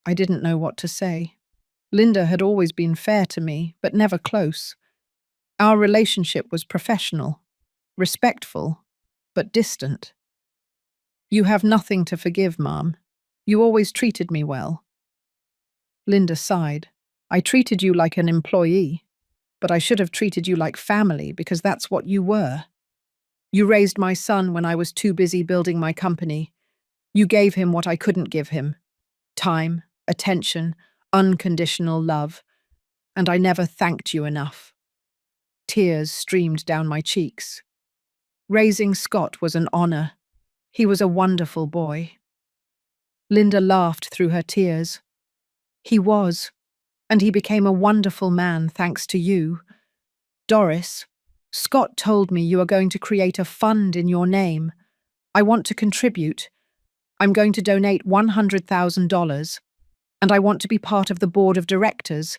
I didn't know what to say. Linda had always been fair to me, but never close. Our relationship was professional, respectful, but distant. "You have nothing to forgive, Mom. You always treated me well." Linda sighed. "I treated you like an employee, but I should have treated you like family because that's what you were. You raised my son when I was too busy building my company. You gave him what I couldn't give him: time, attention, unconditional love, and I never thanked you enough." Tears streamed down my cheeks. Raising Scott was an honor. He was a wonderful boy. Linda laughed through her tears. "He was, and he became a wonderful man thanks to you. Doris, Scott told me you are going to create a fund in your name. I want to contribute. I'm going to donate $100,000, and I want to be part of the board of directors.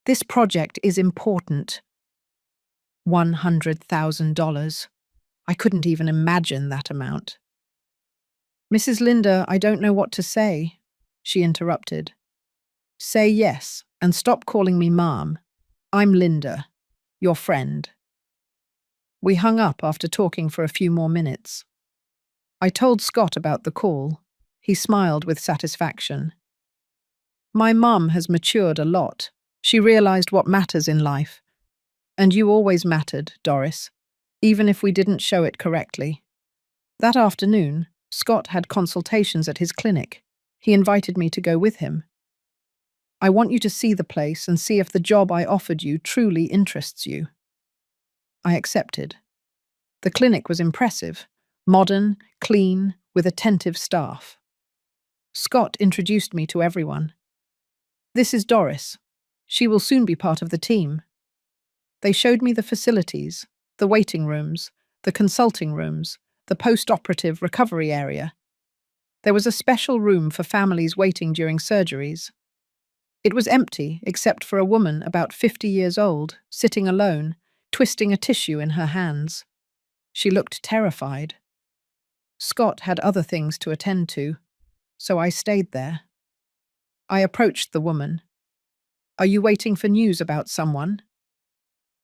This project is important." $100,000. I couldn't even imagine that amount. "Mrs. Linda, I don't know what to say," she interrupted. "Say yes, and stop calling me Mom. I'm Linda, your friend." We hung up after talking for a few more minutes. I told Scott about the call. He smiled with satisfaction. "My mum has matured a lot. She realized what matters in life. And you always mattered, Doris, even if we didn't show it correctly." That afternoon, Scott had consultations at his clinic. He invited me to go with him. "I want you to see the place and see if the job I offered you truly interests you." I accepted. The clinic was impressive, modern, clean, with attentive staff. Scott introduced me to everyone. "This is Doris. She will soon be part of the team." They showed me the facilities, the waiting rooms, the consulting rooms, the post-operative recovery area. There was a special room for families waiting during surgeries. It was empty except for a woman about 50 years old, sitting alone, twisting a tissue in her hands. She looked terrified. Scott had other things to attend to, so I stayed there. I approached the woman. "Are you waiting for news about someone?"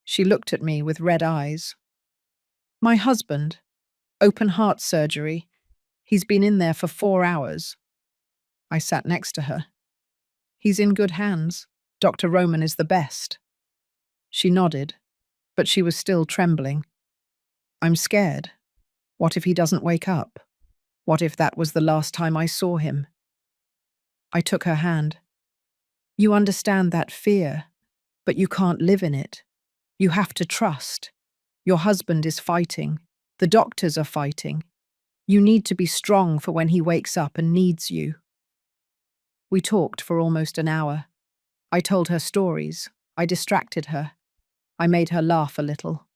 She looked at me with red eyes. "My husband. Open heart surgery. He's been in there for 4 hours." I sat next to her. "He's in good hands. Dr. Roman is the best." She nodded, but she was still trembling. "I'm scared. What if he doesn't wake up? What if that was the last time I saw him?" I took her hand. "You understand that fear, but you can't live in it. You have to trust. Your husband is fighting. The doctors are fighting. You need to be strong for when he wakes up and needs you." We talked for almost an hour. I told her stories. I distracted her. I made her laugh a little.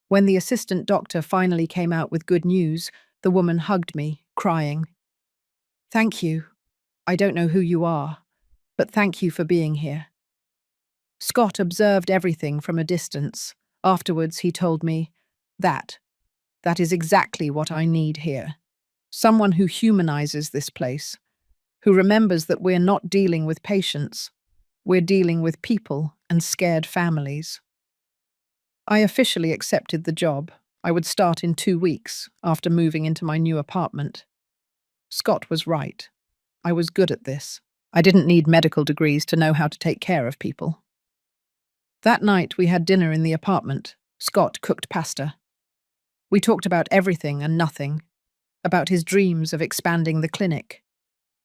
When the assistant doctor finally came out with good news, the woman hugged me, crying. "Thank you. I don't know who you are, but thank you for being here." Scott observed everything from a distance. Afterwards, he told me, That is exactly what I need here. Someone who humanizes this place, who remembers that we're not dealing with patients, we're dealing with people and scared families." I officially accepted the job. I would start in 2 weeks after moving into my new apartment. Scott was right. I was good at this. I didn't need medical degrees to know how to take care of people. That night we had dinner in the apartment. Scott cooked pasta. We talked about everything and nothing. about his dreams of expanding the clinic,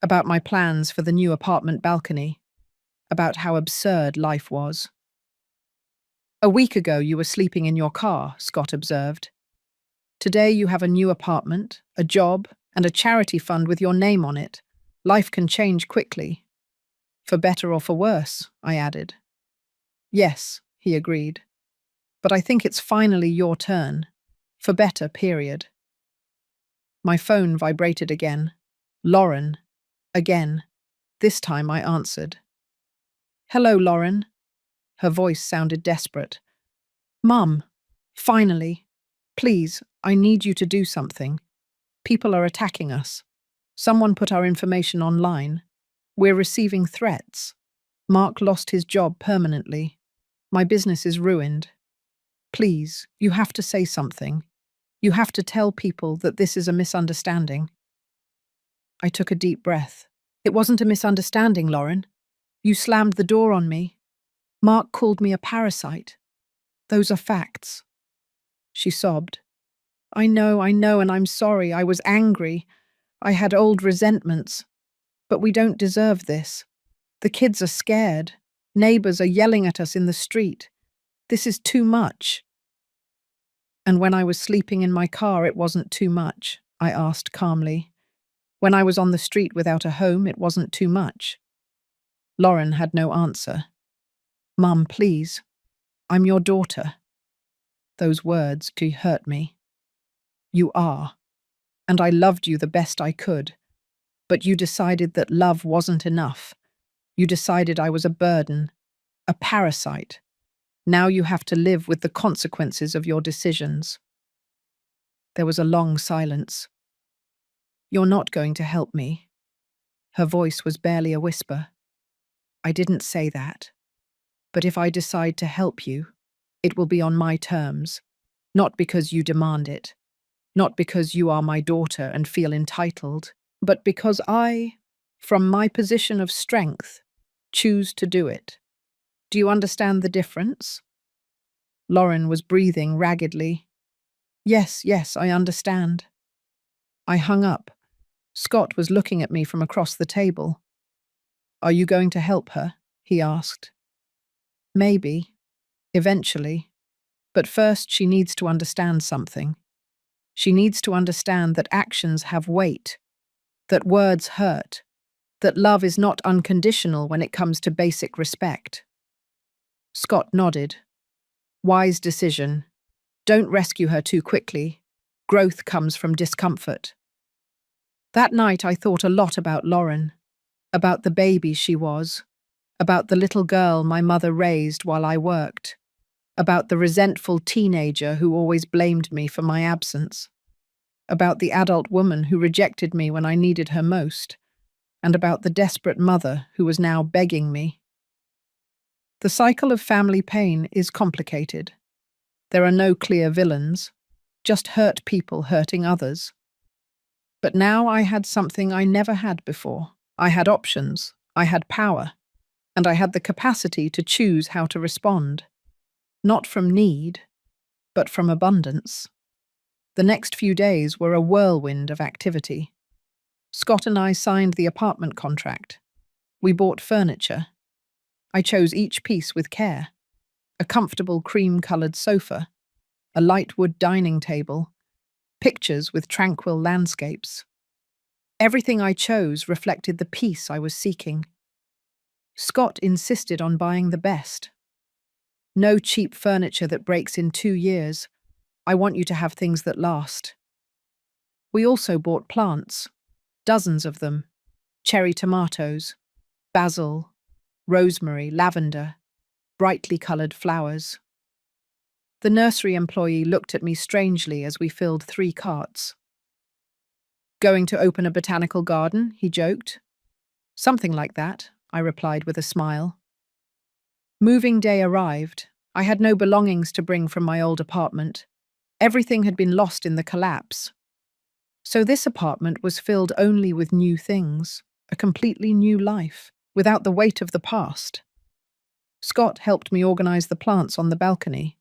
about my plans for the new apartment balcony, about how absurd life was. "A week ago you were sleeping in your car," Scott observed. "Today you have a new apartment, a job, and a charity fund with your name on it. Life can change quickly." "For better or for worse," I added. "Yes," he agreed. "But I think it's finally your turn. For better, period." My phone vibrated again. Lauren. Again. This time I answered. "Hello, Lauren." Her voice sounded desperate. "Mum, finally. Please, I need you to do something. People are attacking us. Someone put our information online. We're receiving threats. Mark lost his job permanently. My business is ruined. Please, you have to say something. You have to tell people that this is a misunderstanding." I took a deep breath. "It wasn't a misunderstanding, Lauren. You slammed the door on me. Mark called me a parasite. Those are facts." She sobbed. I know, and I'm sorry. I was angry. I had old resentments. But we don't deserve this. The kids are scared. Neighbors are yelling at us in the street. This is too much." "And when I was sleeping in my car, it wasn't too much?" I asked calmly. "When I was on the street without a home, it wasn't too much?" Lauren had no answer. "Mum, please. I'm your daughter." Those words hurt me. "You are. And I loved you the best I could. But you decided that love wasn't enough. You decided I was a burden, a parasite. Now you have to live with the consequences of your decisions." There was a long silence. "You're not going to help me." Her voice was barely a whisper. "I didn't say that. But if I decide to help you, it will be on my terms, not because you demand it, not because you are my daughter and feel entitled, but because I, from my position of strength, choose to do it. Do you understand the difference?" Lauren was breathing raggedly. Yes, I understand." I hung up. Scott was looking at me from across the table. "Are you going to help her?" he asked. "Maybe. Eventually. But first she needs to understand something. She needs to understand that actions have weight, that words hurt, that love is not unconditional when it comes to basic respect." Scott nodded. "Wise decision. Don't rescue her too quickly. Growth comes from discomfort." That night I thought a lot about Lauren, about the baby she was, about the little girl my mother raised while I worked, about the resentful teenager who always blamed me for my absence, about the adult woman who rejected me when I needed her most, and about the desperate mother who was now begging me. The cycle of family pain is complicated. There are no clear villains, just hurt people hurting others. But now I had something I never had before. I had options, I had power, and I had the capacity to choose how to respond. Not from need, but from abundance. The next few days were a whirlwind of activity. Scott and I signed the apartment contract. We bought furniture. I chose each piece with care. A comfortable cream-colored sofa, a light wood dining table, pictures with tranquil landscapes. Everything I chose reflected the peace I was seeking. Scott insisted on buying the best. "No cheap furniture that breaks in 2 years. I want you to have things that last." We also bought plants, dozens of them, cherry tomatoes, basil, rosemary, lavender, brightly coloured flowers. The nursery employee looked at me strangely as we filled 3 carts. "Going to open a botanical garden?" he joked. "Something like that," I replied with a smile. Moving day arrived. I had no belongings to bring from my old apartment. Everything had been lost in the collapse. So this apartment was filled only with new things, a completely new life, without the weight of the past. Scott helped me organize the plants on the balcony.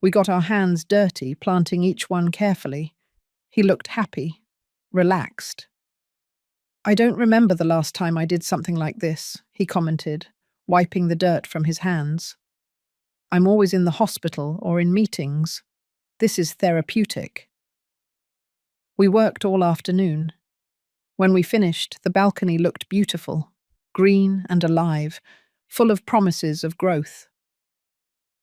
We got our hands dirty, planting each one carefully. He looked happy. relaxed. "I don't remember the last time I did something like this," he commented, wiping the dirt from his hands. "I'm always in the hospital or in meetings. This is therapeutic." We worked all afternoon. When we finished, the balcony looked beautiful, green and alive, full of promises of growth.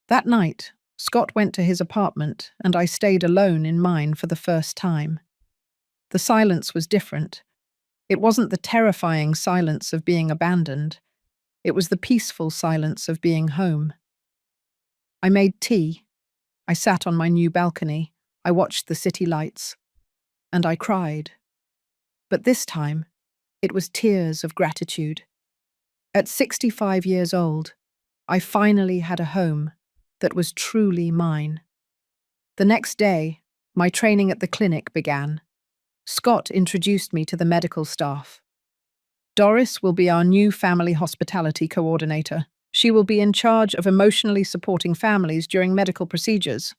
That night, Scott went to his apartment and I stayed alone in mine for the first time. The silence was different. It wasn't the terrifying silence of being abandoned. It was the peaceful silence of being home. I made tea. I sat on my new balcony. I watched the city lights. And I cried. But this time, it was tears of gratitude. At 65 years old, I finally had a home that was truly mine. The next day, my training at the clinic began. Scott introduced me to the medical staff. Doris will be our new family hospitality coordinator. She will be in charge of emotionally supporting families during medical procedures.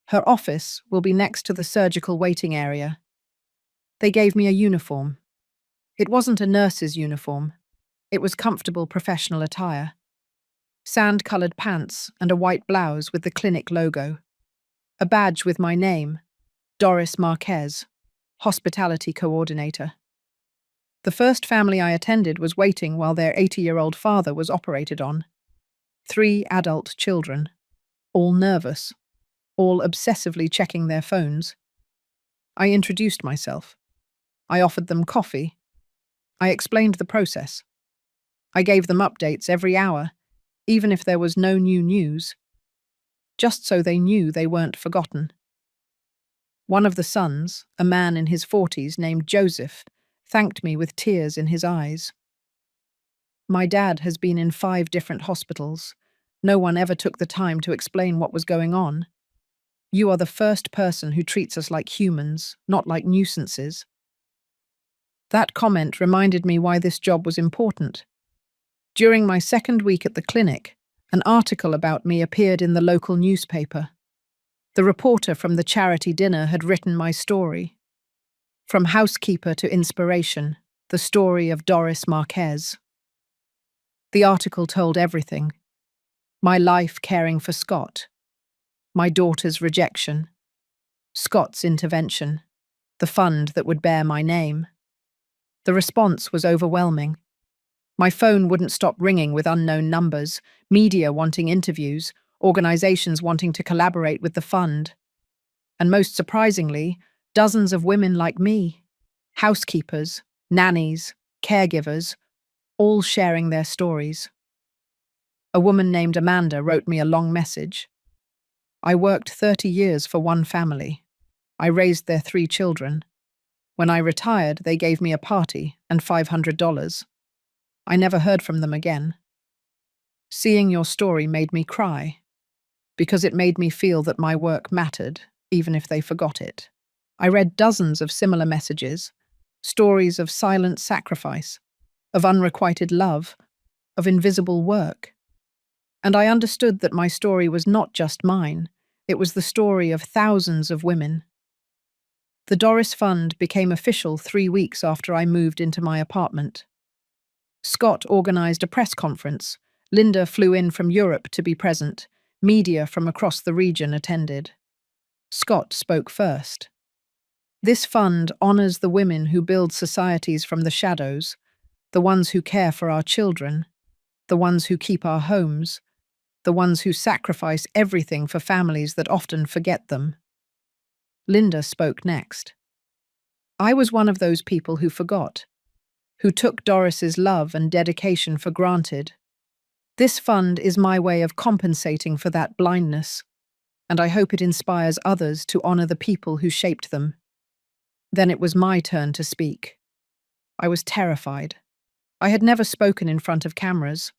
Her office will be next to the surgical waiting area. They gave me a uniform. It wasn't a nurse's uniform. It was comfortable professional attire. Sand-colored pants and a white blouse with the clinic logo. A badge with my name, Doris Marquez, hospitality coordinator. The first family I attended was waiting while their 80-year-old father was operated on. 3 adult children, all nervous, all obsessively checking their phones. I introduced myself. I offered them coffee. I explained the process. I gave them updates every hour, even if there was no new news, just so they knew they weren't forgotten. One of the sons, a man in his 40s named Joseph, thanked me with tears in his eyes. "My dad has been in 5 different hospitals. No one ever took the time to explain what was going on. You are the first person who treats us like humans, not like nuisances." That comment reminded me why this job was important. During my second week at the clinic, an article about me appeared in the local newspaper. The reporter from the charity dinner had written my story. From housekeeper to inspiration, the story of Doris Marquez. The article told everything. My life caring for Scott. My daughter's rejection. Scott's intervention. The fund that would bear my name. The response was overwhelming. My phone wouldn't stop ringing with unknown numbers, media wanting interviews, organizations wanting to collaborate with the fund. And most surprisingly, dozens of women like me, housekeepers, nannies, caregivers, all sharing their stories. A woman named Amanda wrote me a long message. "I worked 30 years for one family. I raised their 3 children. When I retired, they gave me a party and $500. I never heard from them again. Seeing your story made me cry, because it made me feel that my work mattered, even if they forgot it." I read dozens of similar messages, stories of silent sacrifice, of unrequited love, of invisible work. And I understood that my story was not just mine, it was the story of thousands of women. The Doris Fund became official 3 weeks after I moved into my apartment. Scott organized a press conference. Linda flew in from Europe to be present. Media from across the region attended. Scott spoke first. "This fund honors the women who build societies from the shadows, the ones who care for our children, the ones who keep our homes, the ones who sacrifice everything for families that often forget them." Linda spoke next. "I was one of those people who forgot, who took Doris's love and dedication for granted. This fund is my way of compensating for that blindness, and I hope it inspires others to honor the people who shaped them." Then it was my turn to speak. I was terrified. I had never spoken in front of cameras.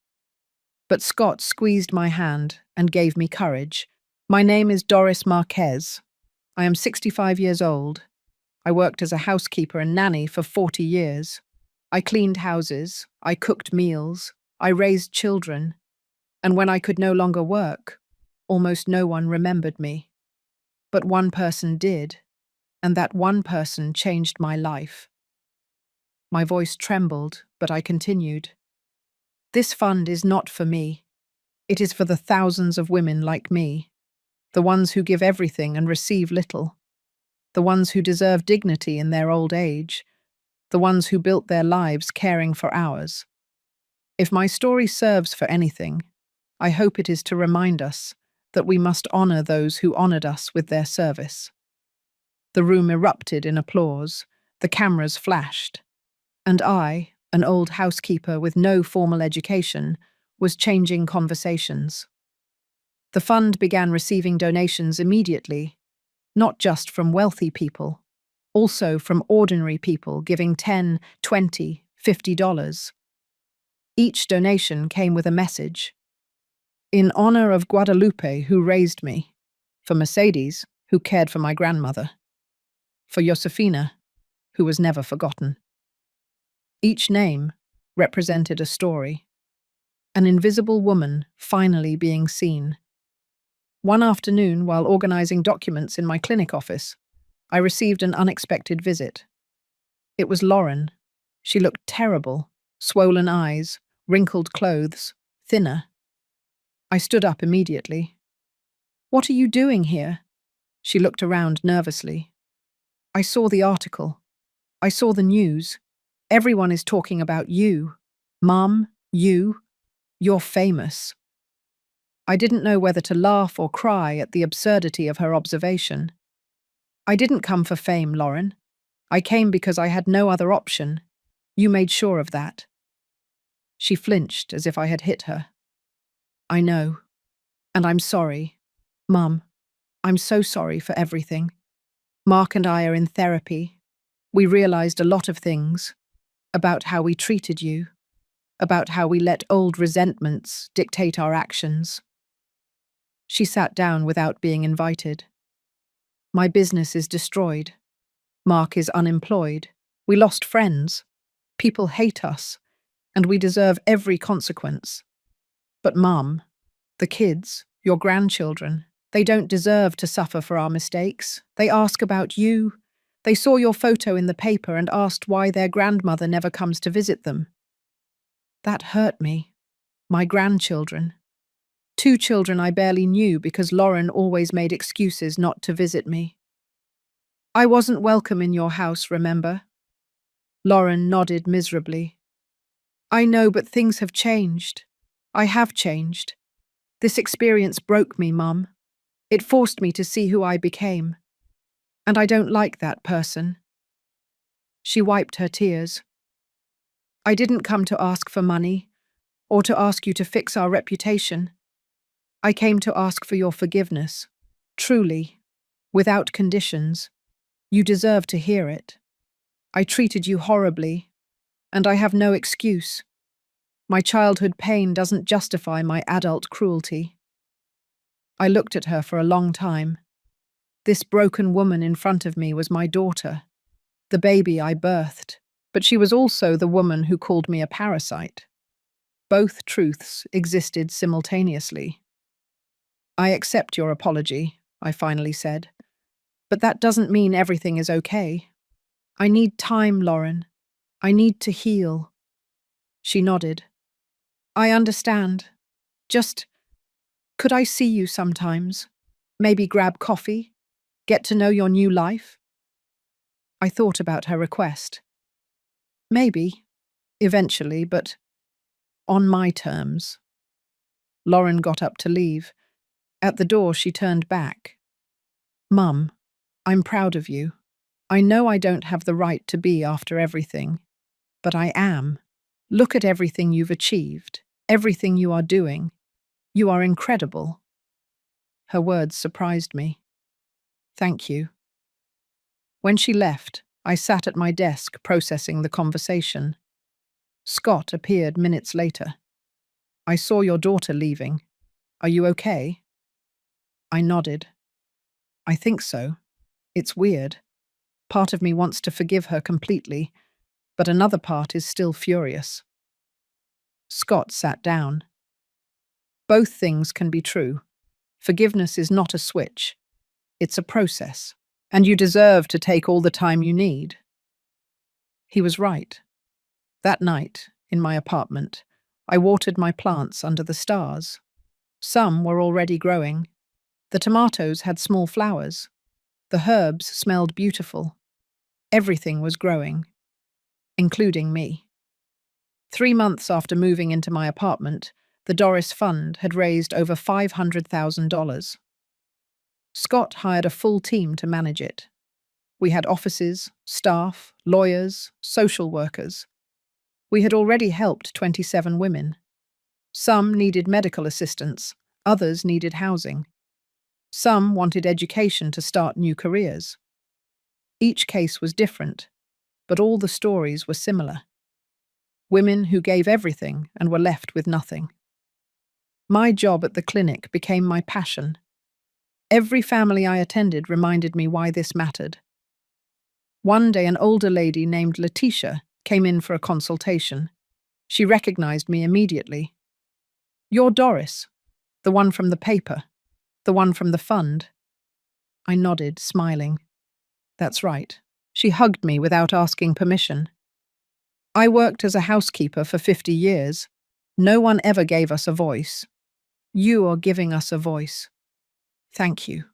But Scott squeezed my hand and gave me courage. "My name is Doris Marquez. I am 65 years old. I worked as a housekeeper and nanny for 40 years. I cleaned houses, I cooked meals, I raised children, and when I could no longer work, almost no one remembered me. But one person did. And that one person changed my life. My voice trembled, but I continued. This fund is not for me. It is for the thousands of women like me, the ones who give everything and receive little, the ones who deserve dignity in their old age, the ones who built their lives caring for ours. If my story serves for anything, I hope it is to remind us that we must honor those who honored us with their service. The room erupted in applause, the cameras flashed, and I, an old housekeeper with no formal education, was changing conversations. The fund began receiving donations immediately, not just from wealthy people, also from ordinary people giving $10, $20, $50. Each donation came with a message. In honor of Guadalupe, who raised me, for Mercedes, who cared for my grandmother, for Josefina, who was never forgotten. Each name represented a story, an invisible woman finally being seen. One afternoon, while organizing documents in my clinic office, I received an unexpected visit. It was Lauren. She looked terrible, swollen eyes, wrinkled clothes, thinner. I stood up immediately. "What are you doing here?" She looked around nervously. "I saw the article. I saw the news. Everyone is talking about you. Mum, you're famous." I didn't know whether to laugh or cry at the absurdity of her observation. "I didn't come for fame, Lauren. I came because I had no other option. You made sure of that." She flinched as if I had hit her. "I know. And I'm sorry. Mum, I'm so sorry for everything. Mark and I are in therapy. We realized a lot of things. About how we treated you. About how we let old resentments dictate our actions." She sat down without being invited. "My business is destroyed. Mark is unemployed. We lost friends. People hate us, and we deserve every consequence. But Mum, the kids, your grandchildren, they don't deserve to suffer for our mistakes. They ask about you. They saw your photo in the paper and asked why their grandmother never comes to visit them." That hurt me. My grandchildren. 2 children I barely knew because Lauren always made excuses not to visit me. "I wasn't welcome in your house, remember?" Lauren nodded miserably. "I know, but things have changed. I have changed. This experience broke me, Mum. It forced me to see who I became. And I don't like that person." She wiped her tears. "I didn't come to ask for money, or to ask you to fix our reputation. I came to ask for your forgiveness. Truly, without conditions. You deserve to hear it. I treated you horribly, and I have no excuse. My childhood pain doesn't justify my adult cruelty." I looked at her for a long time. This broken woman in front of me was my daughter, the baby I birthed, but she was also the woman who called me a parasite. Both truths existed simultaneously. "I accept your apology," I finally said. "But that doesn't mean everything is okay. I need time, Lauren. I need to heal." She nodded. "I understand. Just, could I see you sometimes? Maybe grab coffee? Get to know your new life?" I thought about her request. Maybe, eventually, but on my terms. Lauren got up to leave. At the door, she turned back. "Mum, I'm proud of you. I know I don't have the right to be after everything, but I am. Look at everything you've achieved, everything you are doing. You are incredible." Her words surprised me. "Thank you." When she left, I sat at my desk processing the conversation. Scott appeared minutes later. "I saw your daughter leaving. Are you okay?" I nodded. "I think so. It's weird. Part of me wants to forgive her completely, but another part is still furious." Scott sat down. "Both things can be true. Forgiveness is not a switch. It's a process. And you deserve to take all the time you need. He was right. That night, in my apartment, I watered my plants under the stars. Some were already growing. The tomatoes had small flowers. The herbs smelled beautiful. Everything was growing, including me. 3 months after moving into my apartment, the Doris Fund had raised over $500,000. Scott hired a full team to manage it. We had offices, staff, lawyers, social workers. We had already helped 27 women. Some needed medical assistance, others needed housing. Some wanted education to start new careers. Each case was different, but all the stories were similar. Women who gave everything and were left with nothing. My job at the clinic became my passion. Every family I attended reminded me why this mattered. One day, an older lady named Letitia came in for a consultation. She recognized me immediately. "You're Doris, the one from the paper, the one from the fund." I nodded, smiling. That's right. She hugged me without asking permission. "I worked as a housekeeper for 50 years. No one ever gave us a voice. You are giving us a voice. Thank you."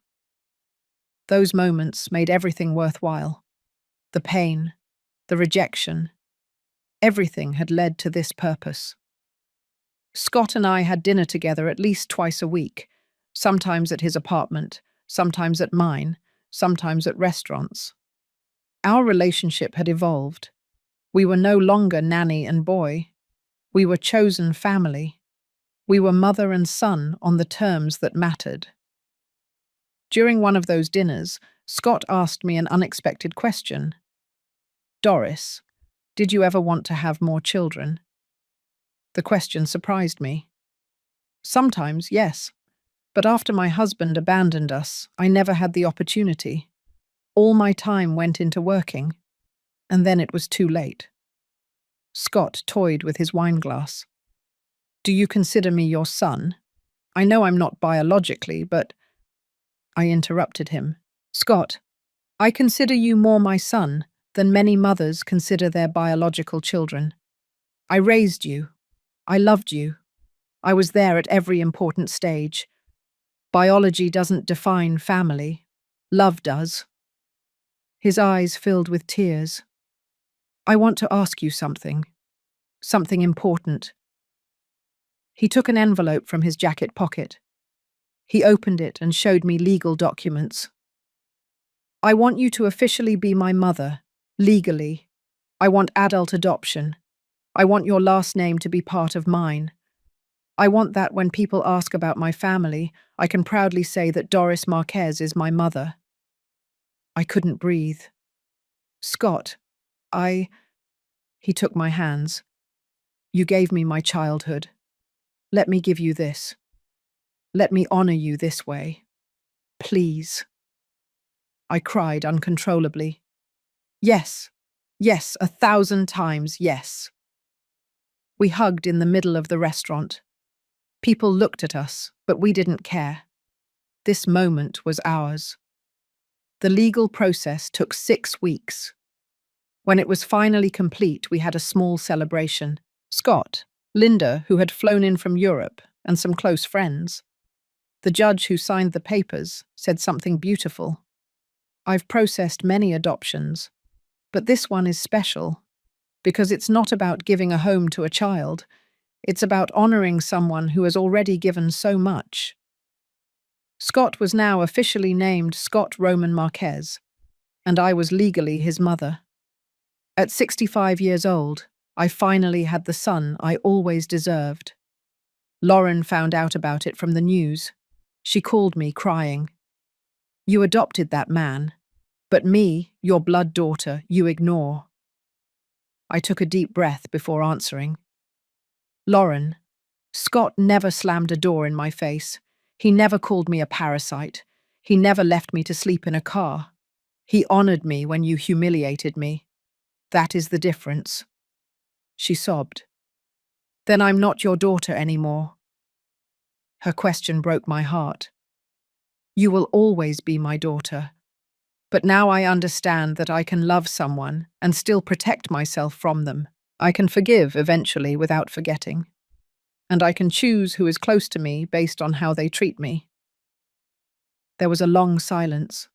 Those moments made everything worthwhile. The pain, the rejection, everything had led to this purpose. Scott and I had dinner together at least twice a week, sometimes at his apartment, sometimes at mine, sometimes at restaurants. Our relationship had evolved. We were no longer nanny and boy. We were chosen family. We were mother and son on the terms that mattered. During one of those dinners, Scott asked me an unexpected question. "Doris, did you ever want to have more children?" The question surprised me. Sometimes, yes, but after my husband abandoned us, I never had the opportunity. All my time went into working, and then it was too late. Scott toyed with his wineglass. "Do you consider me your son? I know I'm not biologically, but—" I interrupted him. "Scott, I consider you more my son than many mothers consider their biological children. I raised you. I loved you. I was there at every important stage. Biology doesn't define family. Love does." His eyes filled with tears. "I want to ask you something. Something important." He took an envelope from his jacket pocket. He opened it and showed me legal documents. "I want you to officially be my mother, legally. I want adult adoption. I want your last name to be part of mine. I want that when people ask about my family, I can proudly say that Doris Marquez is my mother." I couldn't breathe. "Scott, He took my hands. "You gave me my childhood. Let me give you this. Let me honor you this way. Please." I cried uncontrollably. "Yes, yes, 1,000 times yes." We hugged in the middle of the restaurant. People looked at us, but we didn't care. This moment was ours. The legal process took 6 weeks. When it was finally complete, we had a small celebration. Scott, Linda, who had flown in from Europe, and some close friends. The judge who signed the papers said something beautiful. "I've processed many adoptions, but this one is special because it's not about giving a home to a child. It's about honoring someone who has already given so much." Scott was now officially named Scott Roman Marquez, and I was legally his mother. At 65 years old, I finally had the son I always deserved. Lauren found out about it from the news. She called me, crying. "You adopted that man, but me, your blood daughter, you ignore." I took a deep breath before answering. "Lauren, Scott never slammed a door in my face. He never called me a parasite. He never left me to sleep in a car. He honored me when you humiliated me. That is the difference." She sobbed. "Then I'm not your daughter anymore." Her question broke my heart. "You will always be my daughter. But now I understand that I can love someone and still protect myself from them. I can forgive eventually without forgetting. And I can choose who is close to me based on how they treat me. There was a long silence.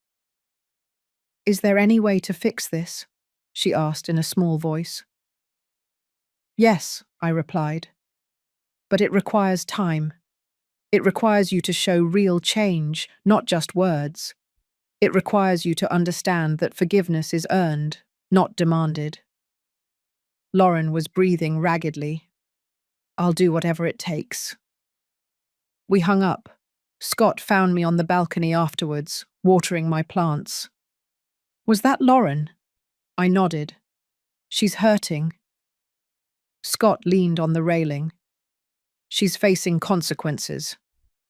"Is there any way to fix this?" she asked in a small voice. "Yes," I replied. "But it requires time. It requires you to show real change, not just words. It requires you to understand that forgiveness is earned, not demanded." Lauren was breathing raggedly. "I'll do whatever it takes." We hung up. Scott found me on the balcony afterwards, watering my plants. "Was that Lauren?" I nodded. "She's hurting." Scott leaned on the railing. "She's facing consequences.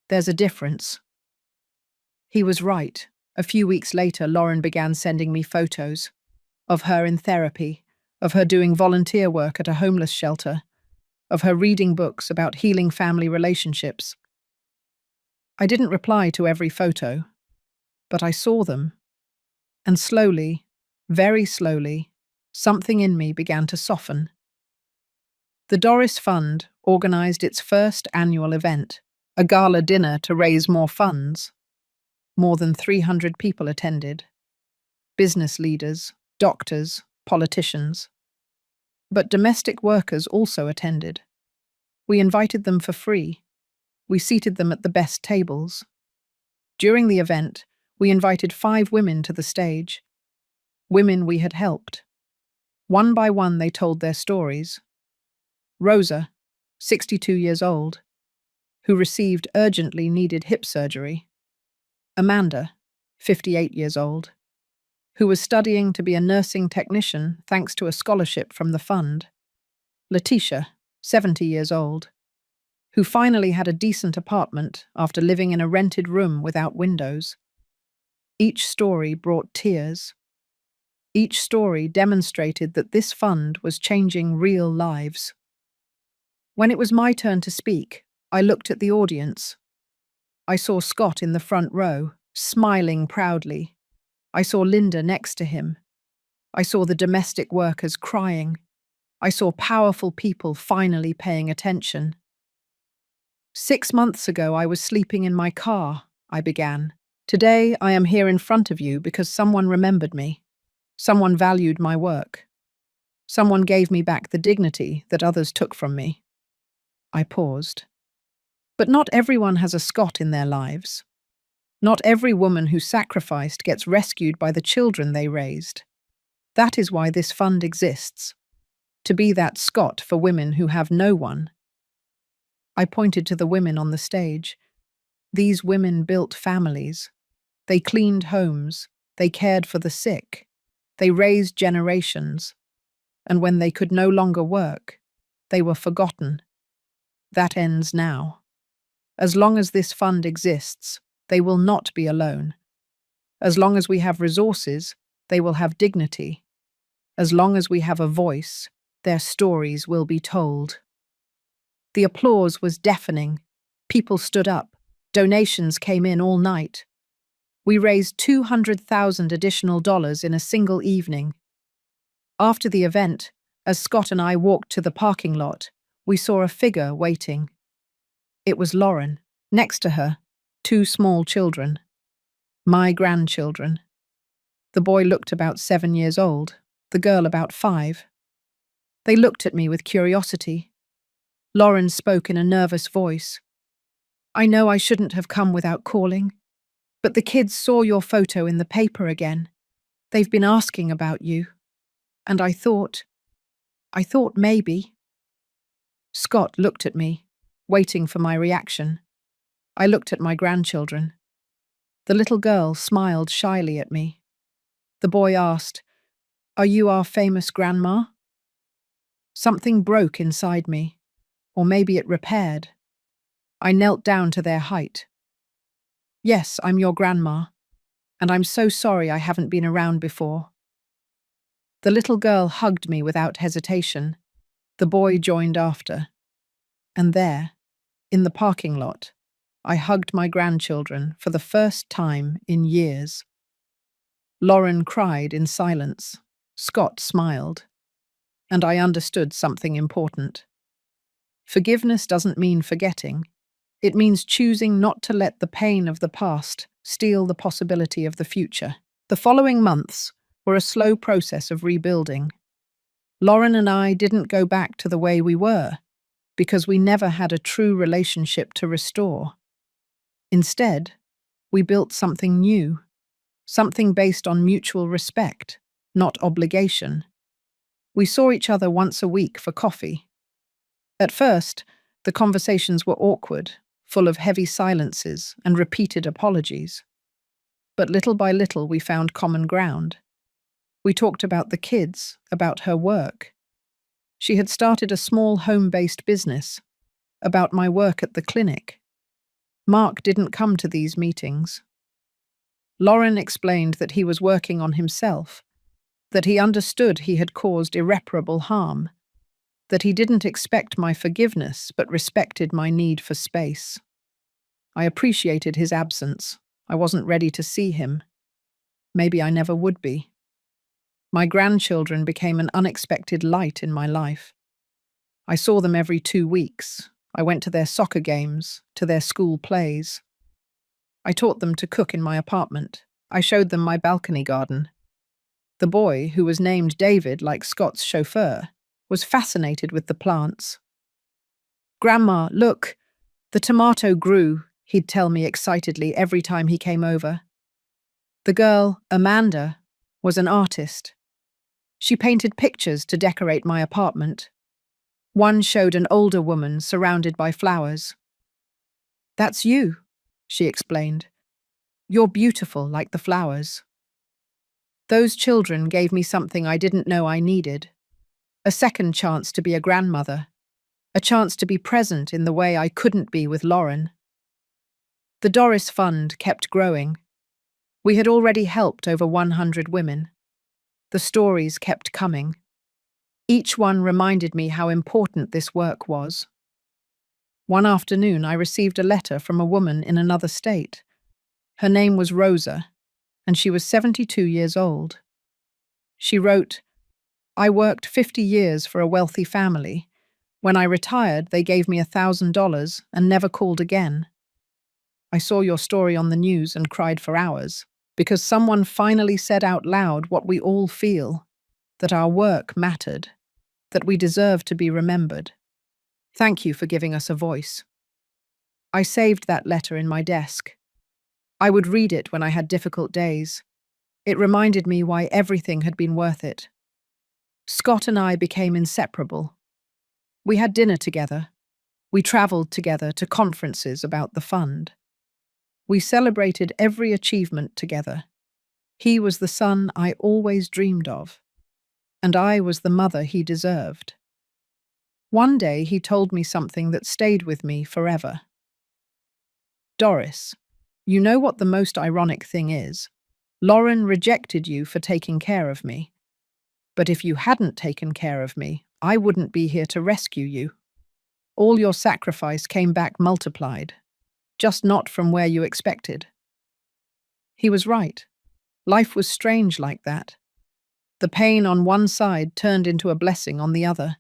There's a difference." He was right. A few weeks later, Lauren began sending me photos of her in therapy, of her doing volunteer work at a homeless shelter, of her reading books about healing family relationships. I didn't reply to every photo, but I saw them. And slowly, very slowly, something in me began to soften. The Doris Fund organized its first annual event, a gala dinner to raise more funds. More than 300 people attended. Business leaders, doctors, politicians. But domestic workers also attended. We invited them for free. We seated them at the best tables. During the event, we invited 5 women to the stage. Women we had helped. One by one they told their stories. Rosa, 62 years old, who received urgently needed hip surgery. Amanda, 58 years old, who was studying to be a nursing technician thanks to a scholarship from the fund. Letitia, 70 years old, who finally had a decent apartment after living in a rented room without windows. Each story brought tears. Each story demonstrated that this fund was changing real lives. When it was my turn to speak, I looked at the audience. I saw Scott in the front row, smiling proudly. I saw Linda next to him. I saw the domestic workers crying. I saw powerful people finally paying attention. "6 months ago, I was sleeping in my car," I began. "Today, I am here in front of you because someone remembered me. Someone valued my work. Someone gave me back the dignity that others took from me." I paused. But not everyone has a Scott in their lives. Not every woman who sacrificed gets rescued by the children they raised. That is why this fund exists. To be that Scott for women who have no one. I pointed to the women on the stage. These women built families. They cleaned homes. They cared for the sick. They raised generations. And when they could no longer work, they were forgotten. That ends now. As long as this fund exists, they will not be alone. As long as we have resources, they will have dignity. As long as we have a voice, their stories will be told. The applause was deafening. People stood up. Donations came in all night. We raised $200,000 additional in a single evening. After the event, as Scott and I walked to the parking lot, we saw a figure waiting. It was Lauren. Next to her, 2 small children. My grandchildren. The boy looked about 7 years old, the girl about 5. They looked at me with curiosity. Lauren spoke in a nervous voice. "I know I shouldn't have come without calling, but the kids saw your photo in the paper again. They've been asking about you. And I thought maybe." Scott looked at me, waiting for my reaction. I looked at my grandchildren. The little girl smiled shyly at me. The boy asked, "Are you our famous grandma?" Something broke inside me, or maybe it repaired. I knelt down to their height. "Yes, I'm your grandma, and I'm so sorry I haven't been around before." The little girl hugged me without hesitation. The boy joined after. And there, in the parking lot, I hugged my grandchildren for the first time in years. Lauren cried in silence. Scott smiled. And I understood something important. Forgiveness doesn't mean forgetting. It means choosing not to let the pain of the past steal the possibility of the future. The following months were a slow process of rebuilding. Lauren and I didn't go back to the way we were because we never had a true relationship to restore. Instead, we built something new, something based on mutual respect, not obligation. We saw each other once a week for coffee. At first, the conversations were awkward, full of heavy silences and repeated apologies. But little by little, we found common ground. We talked about the kids, about her work. She had started a small home-based business, about my work at the clinic. Mark didn't come to these meetings. Lauren explained that he was working on himself, that he understood he had caused irreparable harm, that he didn't expect my forgiveness but respected my need for space. I appreciated his absence. I wasn't ready to see him. Maybe I never would be. My grandchildren became an unexpected light in my life. I saw them every 2 weeks. I went to their soccer games, to their school plays. I taught them to cook in my apartment. I showed them my balcony garden. The boy, who was named David like Scott's chauffeur, was fascinated with the plants. "Grandma, look, the tomato grew," he'd tell me excitedly every time he came over. The girl, Amanda, was an artist. She painted pictures to decorate my apartment. One showed an older woman surrounded by flowers. "That's you," she explained. "You're beautiful like the flowers." Those children gave me something I didn't know I needed. A second chance to be a grandmother. A chance to be present in the way I couldn't be with Lauren. The Doris Fund kept growing. We had already helped over 100 women. The stories kept coming. Each one reminded me how important this work was. One afternoon, I received a letter from a woman in another state. Her name was Rosa, and she was 72 years old. She wrote, "I worked 50 years for a wealthy family. When I retired, they gave me $1,000 and never called again. I saw your story on the news and cried for hours, because someone finally said out loud what we all feel, that our work mattered, that we deserve to be remembered. Thank you for giving us a voice." I saved that letter in my desk. I would read it when I had difficult days. It reminded me why everything had been worth it. Scott and I became inseparable. We had dinner together. We traveled together to conferences about the fund. We celebrated every achievement together. He was the son I always dreamed of, and I was the mother he deserved. One day he told me something that stayed with me forever. "Doris, you know what the most ironic thing is? Lauren rejected you for taking care of me. But if you hadn't taken care of me, I wouldn't be here to rescue you. All your sacrifice came back multiplied, just not from where you expected." He was right. Life was strange like that. The pain on one side turned into a blessing on the other.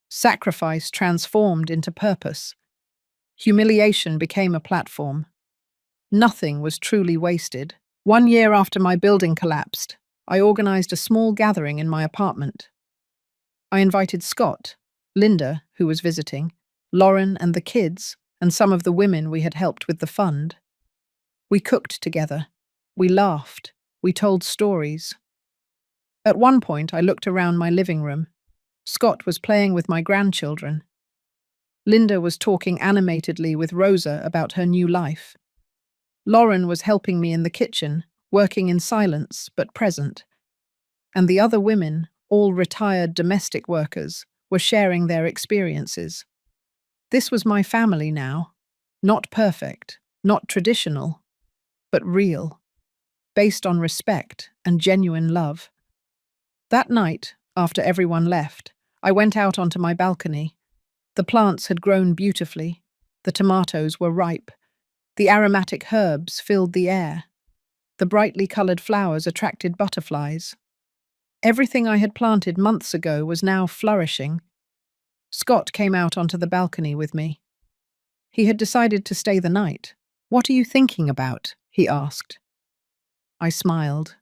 Sacrifice transformed into purpose. Humiliation became a platform. Nothing was truly wasted. 1 year after my building collapsed, I organized a small gathering in my apartment. I invited Scott, Linda, who was visiting, Lauren and the kids, and some of the women we had helped with the fund. We cooked together. We laughed. We told stories. At one point, I looked around my living room. Scott was playing with my grandchildren. Linda was talking animatedly with Rosa about her new life. Lauren was helping me in the kitchen, working in silence but present. And the other women, all retired domestic workers, were sharing their experiences. This was my family now. Not perfect, not traditional, but real, based on respect and genuine love. That night, after everyone left, I went out onto my balcony. The plants had grown beautifully. The tomatoes were ripe. The aromatic herbs filled the air. The brightly coloured flowers attracted butterflies. Everything I had planted months ago was now flourishing. Scott came out onto the balcony with me. He had decided to stay the night. "What are you thinking about?" he asked. I smiled.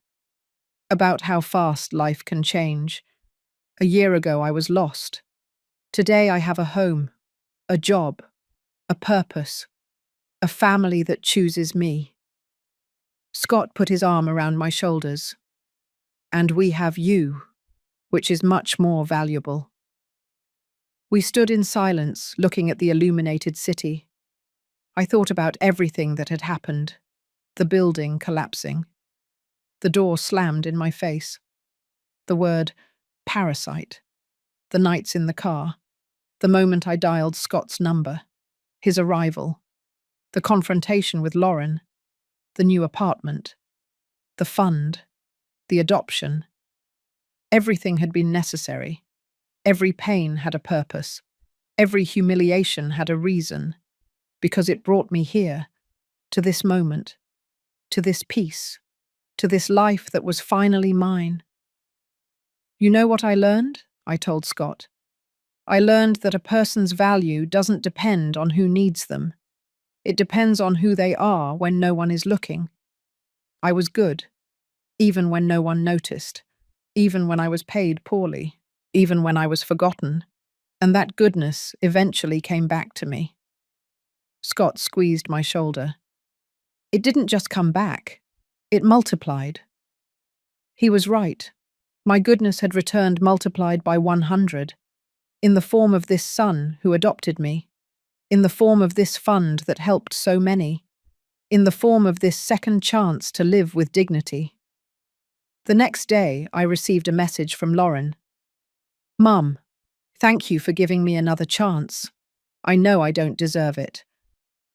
About how fast life can change. A year ago I was lost. Today I have a home, a job, a purpose, a family that chooses me. Scott put his arm around my shoulders. "And we have you, which is much more valuable." We stood in silence, looking at the illuminated city. I thought about everything that had happened. The building collapsing. The door slammed in my face. The word parasite. The nights in the car. The moment I dialed Scott's number. His arrival. The confrontation with Lauren. The new apartment. The fund. The adoption. Everything had been necessary. Every pain had a purpose. Every humiliation had a reason. Because it brought me here, to this moment, to this peace, to this life that was finally mine. "You know what I learned?" I told Scott. "I learned that a person's value doesn't depend on who needs them. It depends on who they are when no one is looking." I was good, even when no one noticed, even when I was paid poorly, even when I was forgotten, and that goodness eventually came back to me. Scott squeezed my shoulder. It didn't just come back, it multiplied. He was right. My goodness had returned multiplied by 100, in the form of this son who adopted me, in the form of this fund that helped so many, in the form of this second chance to live with dignity. The next day, I received a message from Lauren. "Mum, thank you for giving me another chance. I know I don't deserve it,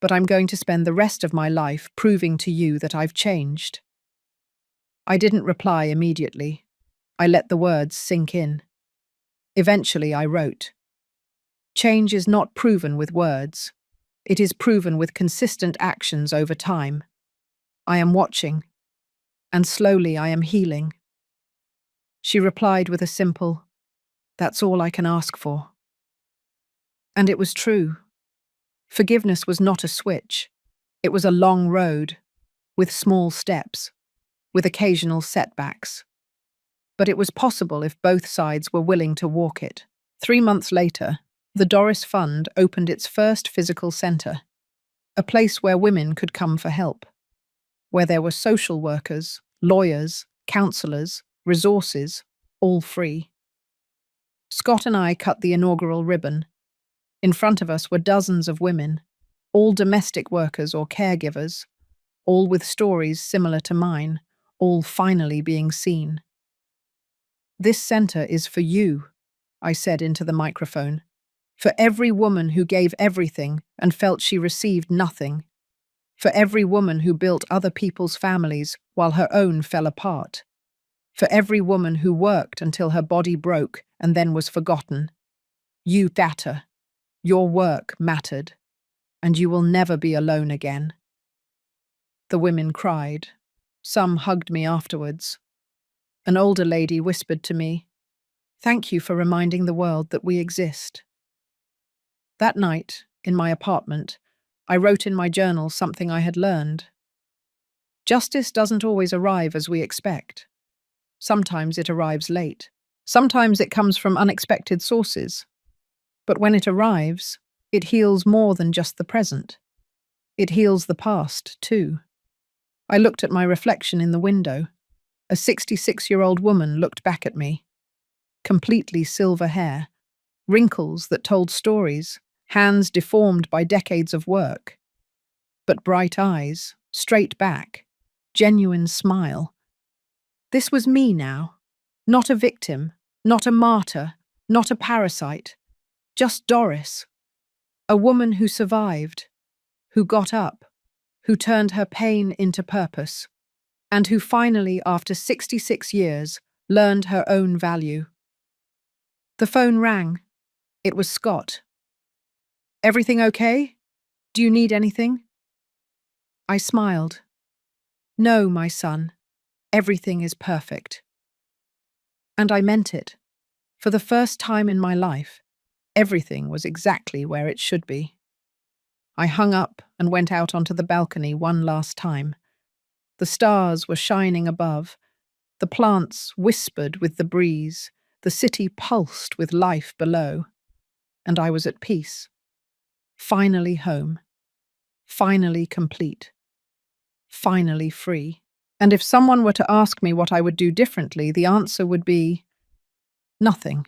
but I'm going to spend the rest of my life proving to you that I've changed." I didn't reply immediately. I let the words sink in. Eventually, I wrote, "Change is not proven with words. It is proven with consistent actions over time. I am watching, and slowly I am healing." She replied with a simple, "That's all I can ask for." And it was true. Forgiveness was not a switch. It was a long road, with small steps, with occasional setbacks. But it was possible if both sides were willing to walk it. 3 months later, the Doris Fund opened its first physical centre, a place where women could come for help, where there were social workers, lawyers, counsellors, resources, all free. Scott and I cut the inaugural ribbon. In front of us were dozens of women, all domestic workers or caregivers, all with stories similar to mine, all finally being seen. "This centre is for you," I said into the microphone, "for every woman who gave everything and felt she received nothing, for every woman who built other people's families while her own fell apart, for every woman who worked until her body broke and then was forgotten. You matter. Your work mattered, and you will never be alone again." The women cried. Some hugged me afterwards. An older lady whispered to me, "Thank you for reminding the world that we exist." That night, in my apartment, I wrote in my journal something I had learned. Justice doesn't always arrive as we expect. Sometimes it arrives late. Sometimes it comes from unexpected sources. But when it arrives, it heals more than just the present. It heals the past, too. I looked at my reflection in the window. A 66-year-old woman looked back at me. Completely silver hair, wrinkles that told stories, hands deformed by decades of work. But bright eyes, straight back, genuine smile. This was me now. Not a victim, not a martyr, not a parasite. Just Doris. A woman who survived, who got up, who turned her pain into purpose, and who finally, after 66 years, learned her own value. The phone rang. It was Scott. "Everything okay? Do you need anything?" I smiled. No, my son, everything is perfect. And I meant it. For the first time in my life, everything was exactly where it should be. I hung up and went out onto the balcony one last time. The stars were shining above, the plants whispered with the breeze, the city pulsed with life below, and I was at peace. Finally home, finally complete, finally free. And if someone were to ask me what I would do differently, the answer would be nothing,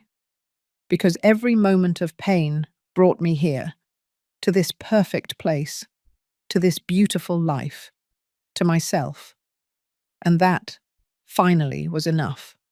because every moment of pain brought me here, to this perfect place, to this beautiful life, to myself. And that, finally, was enough.